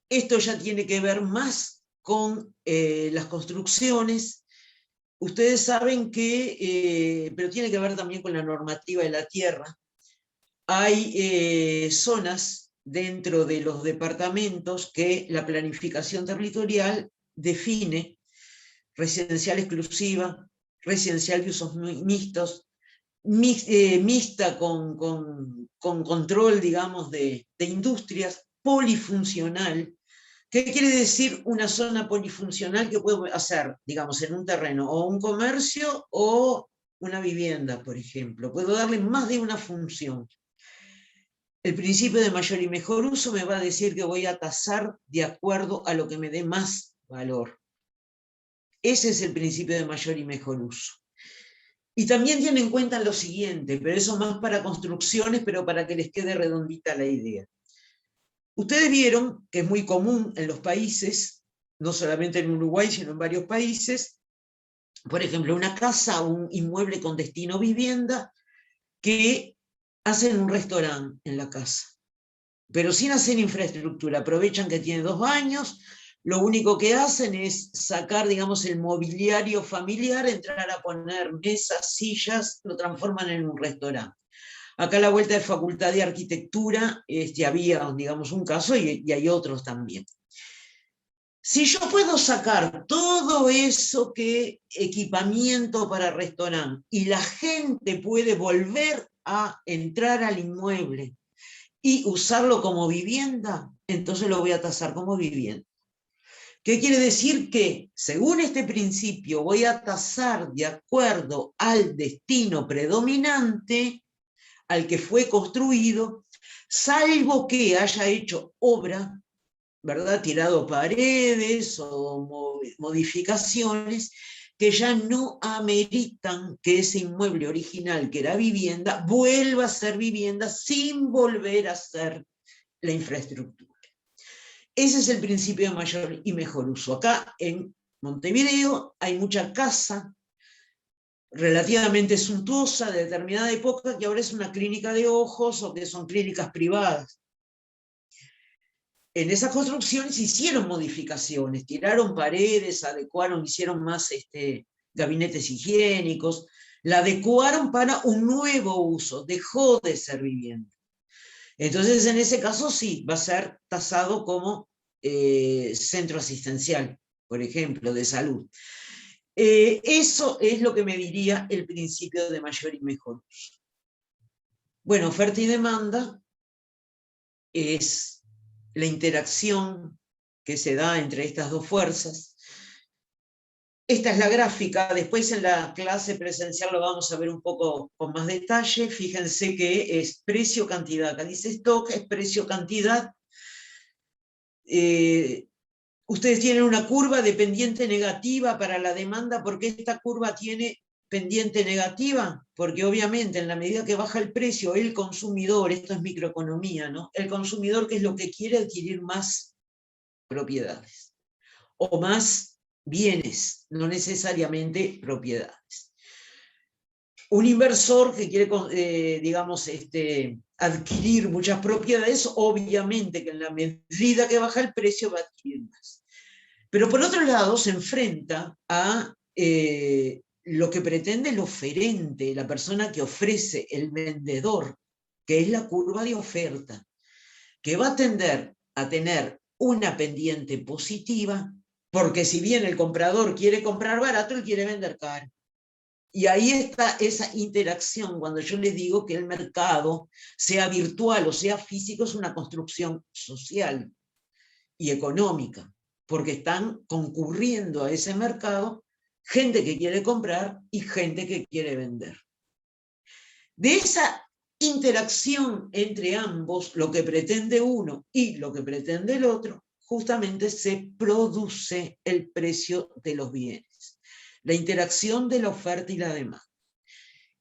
[SPEAKER 4] esto ya tiene que ver más con las construcciones. Ustedes saben que, pero tiene que ver también con la normativa de la tierra. Hay zonas dentro de los departamentos que la planificación territorial define: residencial exclusiva, residencial de usos mixtos, mixta con control, digamos, de industrias, polifuncional. ¿Qué quiere decir una zona polifuncional que puede hacer, digamos, en un terreno, o un comercio o una vivienda, por ejemplo? Puedo darle más de una función. El principio de mayor y mejor uso me va a decir que voy a tasar de acuerdo a lo que me dé más valor. Ese es el principio de mayor y mejor uso. Y también tienen en cuenta lo siguiente, pero eso más para construcciones, pero para que les quede redondita la idea. Ustedes vieron que es muy común en los países, no solamente en Uruguay, sino en varios países, por ejemplo, una casa o un inmueble con destino vivienda, que hacen un restaurante en la casa, pero sin hacer infraestructura. Aprovechan que tiene 2 baños, lo único que hacen es sacar, digamos, el mobiliario familiar, entrar a poner mesas, sillas, lo transforman en un restaurante. Acá a la vuelta de Facultad de Arquitectura había, digamos, un caso y hay otros también. Si yo puedo sacar todo eso que equipamiento para restaurante y la gente puede volver a entrar al inmueble y usarlo como vivienda, entonces lo voy a tasar como vivienda. ¿Qué quiere decir? Que según este principio voy a tasar de acuerdo al destino predominante al que fue construido, salvo que haya hecho obra, ¿verdad? Tirado paredes o modificaciones que ya no ameritan que ese inmueble original, que era vivienda, vuelva a ser vivienda sin volver a ser la infraestructura. Ese es el principio de mayor y mejor uso. Acá en Montevideo hay mucha casa relativamente suntuosa de determinada época que ahora es una clínica de ojos o que son clínicas privadas. En esas construcciones hicieron modificaciones, tiraron paredes, adecuaron, hicieron más gabinetes higiénicos, la adecuaron para un nuevo uso, dejó de ser vivienda. Entonces, en ese caso sí, va a ser tasado como centro asistencial, por ejemplo, de salud. Eso es lo que me diría el principio de mayor y mejor uso. Bueno, oferta y demanda es la interacción que se da entre estas dos fuerzas. Esta es la gráfica, después en la clase presencial lo vamos a ver un poco con más detalle. Fíjense que es precio-cantidad. Acá dice stock, es precio-cantidad. Ustedes tienen una curva de pendiente negativa para la demanda. ¿Por qué esta curva tiene pendiente negativa? Porque obviamente en la medida que baja el precio, el consumidor, esto es microeconomía, ¿no? El consumidor, ¿qué es lo que quiere? Adquirir más propiedades o más bienes, no necesariamente propiedades. Un inversor que quiere, digamos, adquirir muchas propiedades, obviamente que en la medida que baja el precio va a adquirir más. Pero por otro lado se enfrenta a lo que pretende el oferente, la persona que ofrece, el vendedor, que es la curva de oferta, que va a tender a tener una pendiente positiva, porque si bien el comprador quiere comprar barato, él quiere vender caro. Y ahí está esa interacción, cuando yo les digo que el mercado, sea virtual o sea físico, es una construcción social y económica, porque están concurriendo a ese mercado gente que quiere comprar y gente que quiere vender. De esa interacción entre ambos, lo que pretende uno y lo que pretende el otro, justamente se produce el precio de los bienes, la interacción de la oferta y la demanda.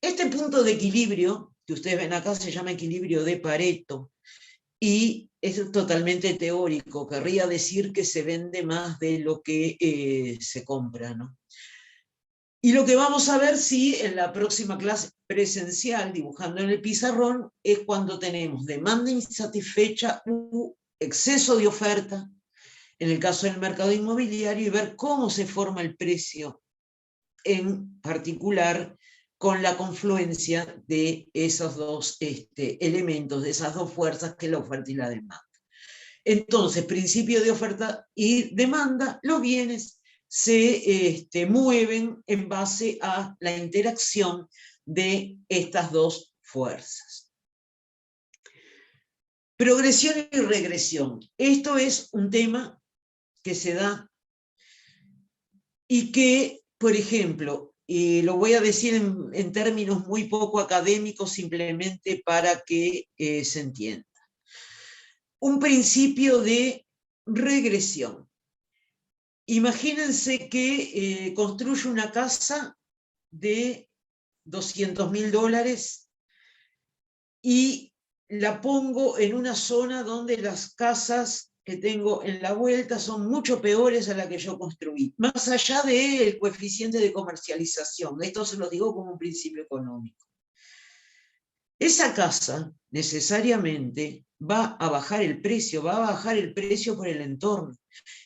[SPEAKER 4] Este punto de equilibrio, que ustedes ven acá, se llama equilibrio de Pareto, y es totalmente teórico, querría decir que se vende más de lo que se compra, ¿no? Y lo que vamos a ver, sí, en la próxima clase presencial, dibujando en el pizarrón, es cuando tenemos demanda insatisfecha u exceso de oferta, en el caso del mercado inmobiliario, y ver cómo se forma el precio, en particular con la confluencia de esos dos elementos, de esas dos fuerzas, que es la oferta y la demanda. Entonces, principio de oferta y demanda, los bienes se mueven en base a la interacción de estas dos fuerzas. Progresión y regresión. Esto es un tema que se da y que, por ejemplo, lo voy a decir en términos muy poco académicos, simplemente para que se entienda. Un principio de regresión. Imagínense que construyo una casa de $200.000 y la pongo en una zona donde las casas que tengo en la vuelta son mucho peores a la que yo construí, más allá del coeficiente de comercialización. Esto se lo digo como un principio económico. Esa casa necesariamente va a bajar el precio, va a bajar el precio por el entorno.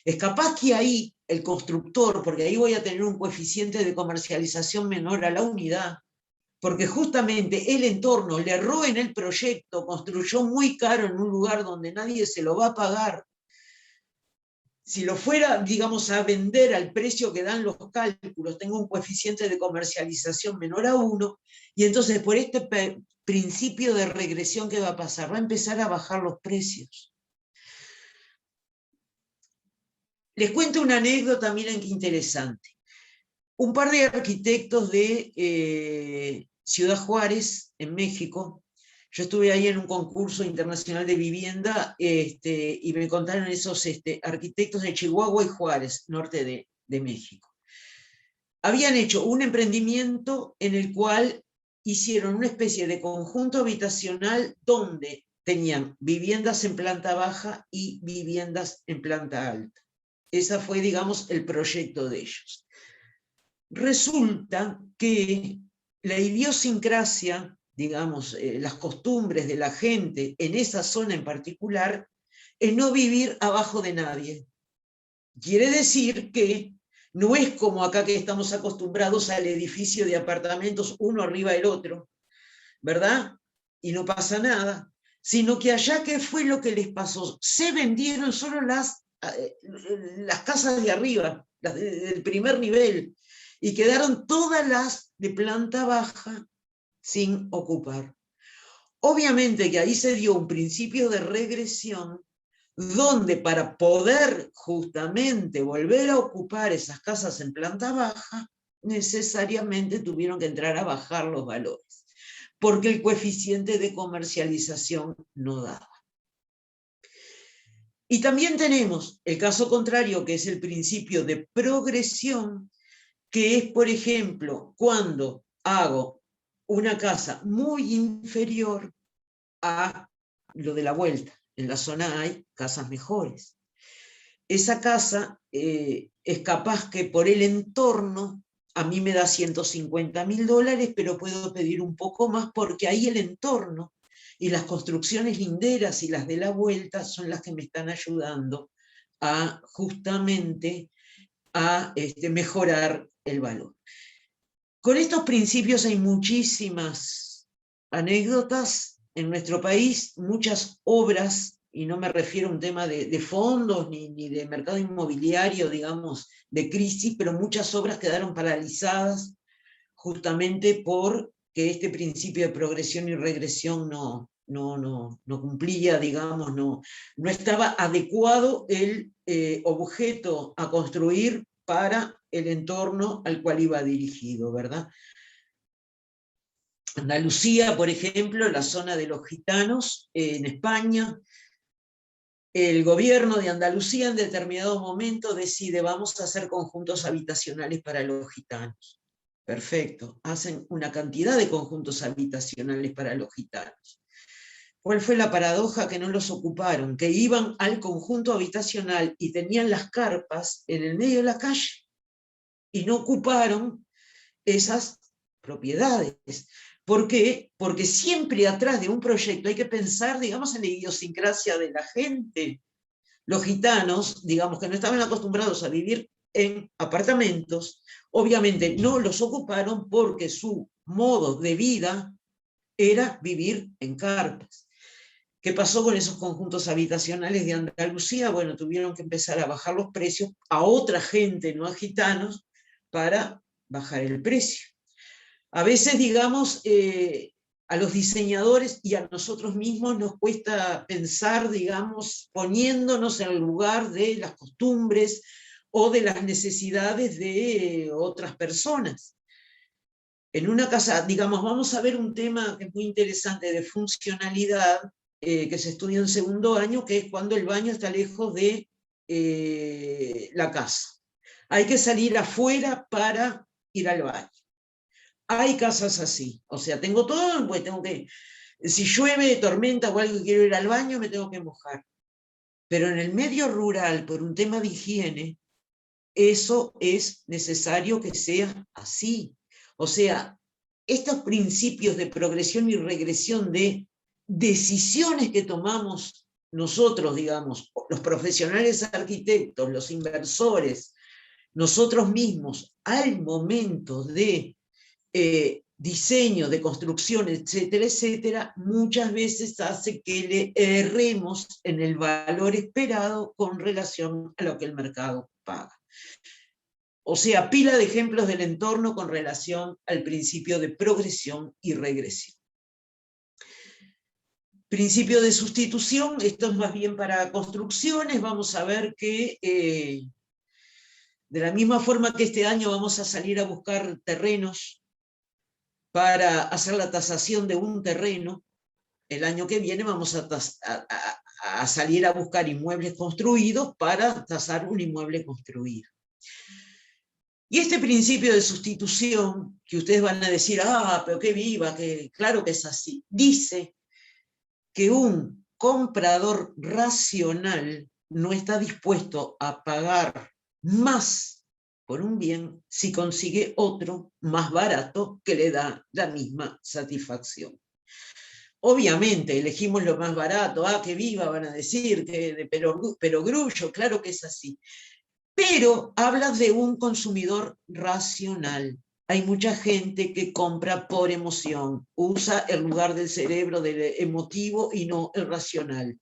[SPEAKER 4] Es capaz que ahí el constructor, porque ahí voy a tener un coeficiente de comercialización menor a la unidad, porque justamente el entorno le erró en el proyecto, construyó muy caro en un lugar donde nadie se lo va a pagar. Si lo fuera, digamos, a vender al precio que dan los cálculos, tengo un coeficiente de comercialización menor a 1, y entonces por este principio de regresión, ¿qué va a pasar? Va a empezar a bajar los precios. Les cuento una anécdota, miren qué interesante. Un par de arquitectos de Ciudad Juárez, en México, yo estuve ahí en un concurso internacional de vivienda y me contaron esos arquitectos de Chihuahua y Juárez, norte de México. Habían hecho un emprendimiento en el cual hicieron una especie de conjunto habitacional donde tenían viviendas en planta baja y viviendas en planta alta. Ese fue, digamos, el proyecto de ellos. Resulta que la idiosincrasia, digamos, las costumbres de la gente en esa zona en particular, es no vivir abajo de nadie. Quiere decir que no es como acá, que estamos acostumbrados al edificio de apartamentos uno arriba del otro, ¿verdad? Y no pasa nada, sino que allá, ¿qué fue lo que les pasó? Se vendieron solo las casas de arriba, las del primer nivel, y quedaron todas las de planta baja sin ocupar. Obviamente que ahí se dio un principio de regresión, donde para poder justamente volver a ocupar esas casas en planta baja, necesariamente tuvieron que entrar a bajar los valores, porque el coeficiente de comercialización no daba. Y también tenemos el caso contrario, que es el principio de progresión, que es, por ejemplo, cuando hago una casa muy inferior a lo de la vuelta. En la zona hay casas mejores. Esa casa es capaz que por el entorno a mí me da $150.000, pero puedo pedir un poco más porque ahí el entorno y las construcciones linderas y las de la vuelta son las que me están ayudando a justamente a mejorar el valor. Con estos principios hay muchísimas anécdotas en nuestro país, muchas obras, y no me refiero a un tema de fondos ni de mercado inmobiliario, digamos, de crisis, pero muchas obras quedaron paralizadas justamente porque este principio de progresión y regresión no cumplía, digamos, no estaba adecuado el objeto a construir para el entorno al cual iba dirigido, ¿verdad? Andalucía, por ejemplo, la zona de los gitanos en España, el gobierno de Andalucía en determinado momento decide, vamos a hacer conjuntos habitacionales para los gitanos. Perfecto, hacen una cantidad de conjuntos habitacionales para los gitanos. ¿Cuál fue la paradoja? Que no los ocuparon, que iban al conjunto habitacional y tenían las carpas en el medio de la calle y no ocuparon esas propiedades. ¿Por qué? Porque siempre atrás de un proyecto hay que pensar, digamos, en la idiosincrasia de la gente. Los gitanos, digamos, que no estaban acostumbrados a vivir en apartamentos, obviamente no los ocuparon porque su modo de vida era vivir en carpas. ¿Qué pasó con esos conjuntos habitacionales de Andalucía? Bueno, tuvieron que empezar a bajar los precios a otra gente, no a gitanos, para bajar el precio. A veces, digamos, a los diseñadores y a nosotros mismos nos cuesta pensar, digamos, poniéndonos en el lugar de las costumbres o de las necesidades de otras personas. En una casa, digamos, vamos a ver un tema que es muy interesante de funcionalidad, que se estudia en segundo año, que es cuando el baño está lejos de la casa. Hay que salir afuera para ir al baño. Hay casas así, o sea, tengo todo, pues tengo que, si llueve, tormenta o algo y quiero ir al baño, me tengo que mojar. Pero en el medio rural, por un tema de higiene, eso es necesario que sea así. O sea, estos principios de progresión y regresión de decisiones que tomamos nosotros, digamos, los profesionales arquitectos, los inversores, nosotros mismos, al momento de diseño, de construcción, etcétera, etcétera, muchas veces hace que le erremos en el valor esperado con relación a lo que el mercado paga. O sea, pila de ejemplos del entorno con relación al principio de progresión y regresión. Principio de sustitución, esto es más bien para construcciones, vamos a ver que de la misma forma que este año vamos a salir a buscar terrenos para hacer la tasación de un terreno, el año que viene vamos a salir a buscar inmuebles construidos para tasar un inmueble construido. Y este principio de sustitución, que ustedes van a decir, pero qué viva, que claro que es así, dice que un comprador racional no está dispuesto a pagar más por un bien si consigue otro más barato que le da la misma satisfacción. Obviamente elegimos lo más barato, que viva, van a decir, que de perogrullo, claro que es así. Pero hablas de un consumidor racional. Hay mucha gente que compra por emoción, usa el lugar del cerebro del emotivo y no el racional.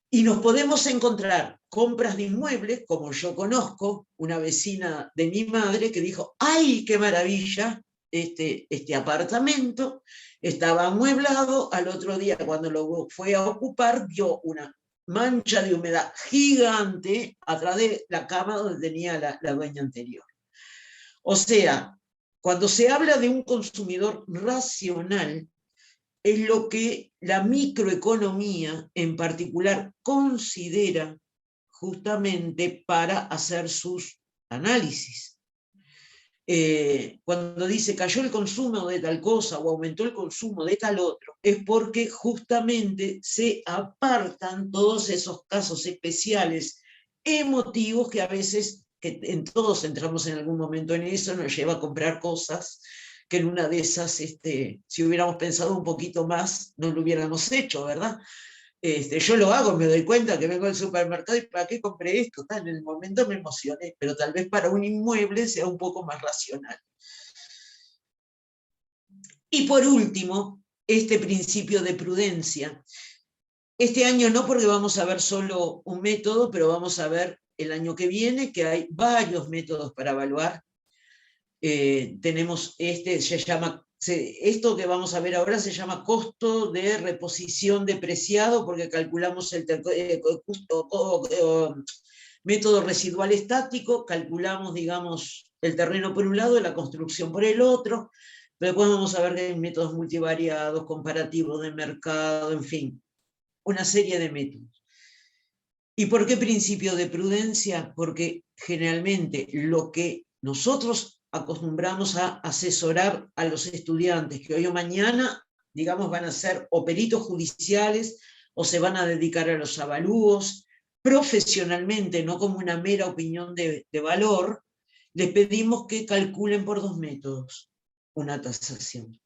[SPEAKER 4] Y nos podemos encontrar compras de inmuebles, como yo conozco, una vecina de mi madre que dijo, ¡ay, qué maravilla! Este apartamento estaba amueblado, al otro día cuando lo fue a ocupar vio una mancha de humedad gigante atrás de la cama donde tenía la dueña anterior. O sea, cuando se habla de un consumidor racional, es lo que la microeconomía en particular considera justamente para hacer sus análisis. Cuando dice cayó el consumo de tal cosa o aumentó el consumo de tal otro, es porque justamente se apartan todos esos casos especiales emotivos que a veces, que en todos entramos en algún momento en eso, nos lleva a comprar cosas que en una de esas, si hubiéramos pensado un poquito más, no lo hubiéramos hecho, ¿verdad? Yo lo hago, me doy cuenta que vengo al supermercado y ¿para qué compré esto? En el momento me emocioné, pero tal vez para un inmueble sea un poco más racional. Y por último, este principio de prudencia. Este año no, porque vamos a ver solo un método, pero vamos a ver el año que viene que hay varios métodos para evaluar. tenemos esto que vamos a ver ahora se llama costo de reposición depreciado, porque calculamos el método residual estático, calculamos, digamos, el terreno por un lado y la construcción por el otro, pero después vamos a ver que hay métodos multivariados, comparativos de mercado, en fin, una serie de métodos. ¿Y por qué principio de prudencia? Porque generalmente lo que nosotros acostumbramos a asesorar a los estudiantes, que hoy o mañana, digamos, van a ser o peritos judiciales, o se van a dedicar a los avalúos, profesionalmente, no como una mera opinión de valor, les pedimos que calculen por 2 métodos una tasación.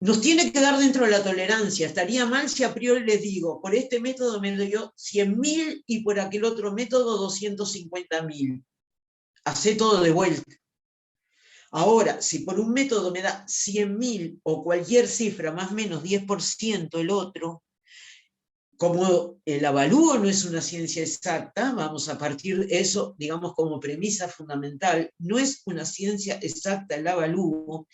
[SPEAKER 4] Nos tiene que dar dentro de la tolerancia. Estaría mal si a priori les digo, por este método me dio 100.000 y por aquel otro método 250.000. Hacé todo de vuelta. Ahora, si por un método me da 100.000 o cualquier cifra, más o menos 10% el otro, como el avalúo no es una ciencia exacta, vamos a partir de eso, digamos, como premisa fundamental, no es una ciencia exacta el avalúo,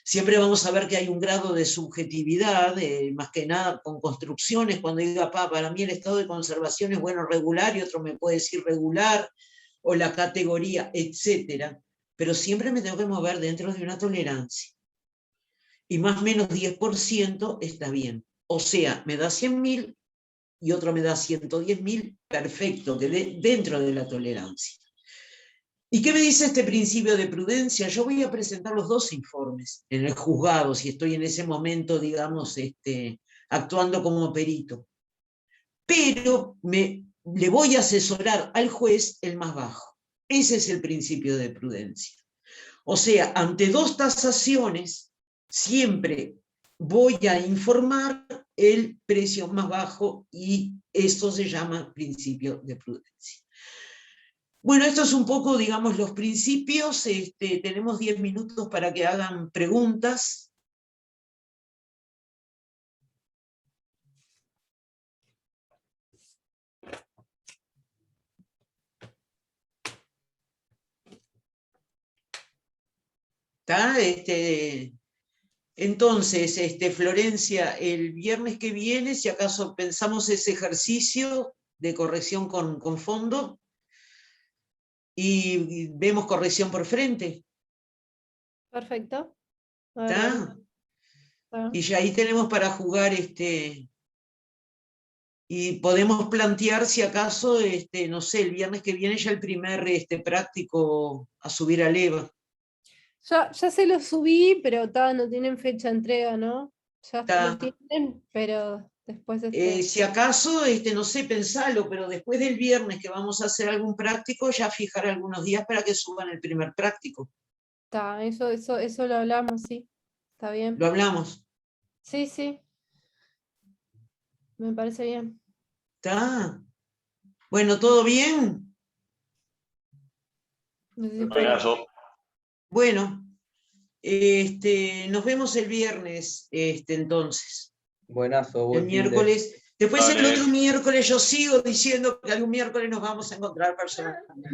[SPEAKER 4] siempre vamos a ver que hay un grado de subjetividad, más que nada con construcciones, cuando diga, para mí el estado de conservación es bueno regular, y otro me puede decir regular, o la categoría, etcétera, pero siempre me tengo que mover dentro de una tolerancia. Y más o menos 10% está bien. O sea, me da 100.000 y otro me da 110.000, perfecto, que dentro de la tolerancia. ¿Y qué me dice este principio de prudencia? Yo voy a presentar los 2 informes en el juzgado, si estoy en ese momento, digamos, actuando como perito. Pero le voy a asesorar al juez el más bajo. Ese es el principio de prudencia. O sea, ante 2 tasaciones, siempre voy a informar el precio más bajo y esto se llama principio de prudencia. Bueno, esto es un poco, digamos, los principios. Tenemos 10 minutos para que hagan preguntas. ¿Está? Entonces, Florencia, el viernes que viene, si acaso pensamos ese ejercicio de corrección con fondo y vemos corrección por frente.
[SPEAKER 1] Perfecto.
[SPEAKER 4] ¿Está? Y ya ahí tenemos para jugar, y podemos plantear si acaso, no sé, el viernes que viene ya el primer práctico a subir a EVA.
[SPEAKER 1] Ya se los subí, pero no tienen fecha de entrega, ¿no? Ya lo tienen, pero después
[SPEAKER 4] si acaso, no sé, pensalo, pero después del viernes que vamos a hacer algún práctico, ya fijar algunos días para que suban el primer práctico.
[SPEAKER 1] Está, eso lo hablamos, sí. Está bien.
[SPEAKER 4] ¿Lo hablamos?
[SPEAKER 1] Sí, sí. Me parece bien.
[SPEAKER 4] ¿Está? Bueno, ¿todo bien?
[SPEAKER 1] No sé si
[SPEAKER 2] Buenazo.
[SPEAKER 4] Bueno, nos vemos el viernes, entonces.
[SPEAKER 3] Buenazo,
[SPEAKER 4] El
[SPEAKER 3] buen fin de.
[SPEAKER 4] miércoles. Después el
[SPEAKER 2] Dale.
[SPEAKER 4] otro miércoles yo sigo diciendo que algún miércoles nos vamos a encontrar personalmente.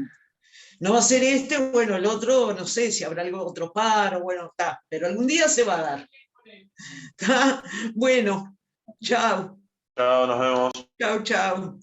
[SPEAKER 4] No va a ser bueno, el otro, no sé si habrá algo, otro paro, bueno, está, pero algún día se va a dar. ¿Está? Bueno, chao.
[SPEAKER 2] Chao, nos vemos.
[SPEAKER 4] Chao, chao.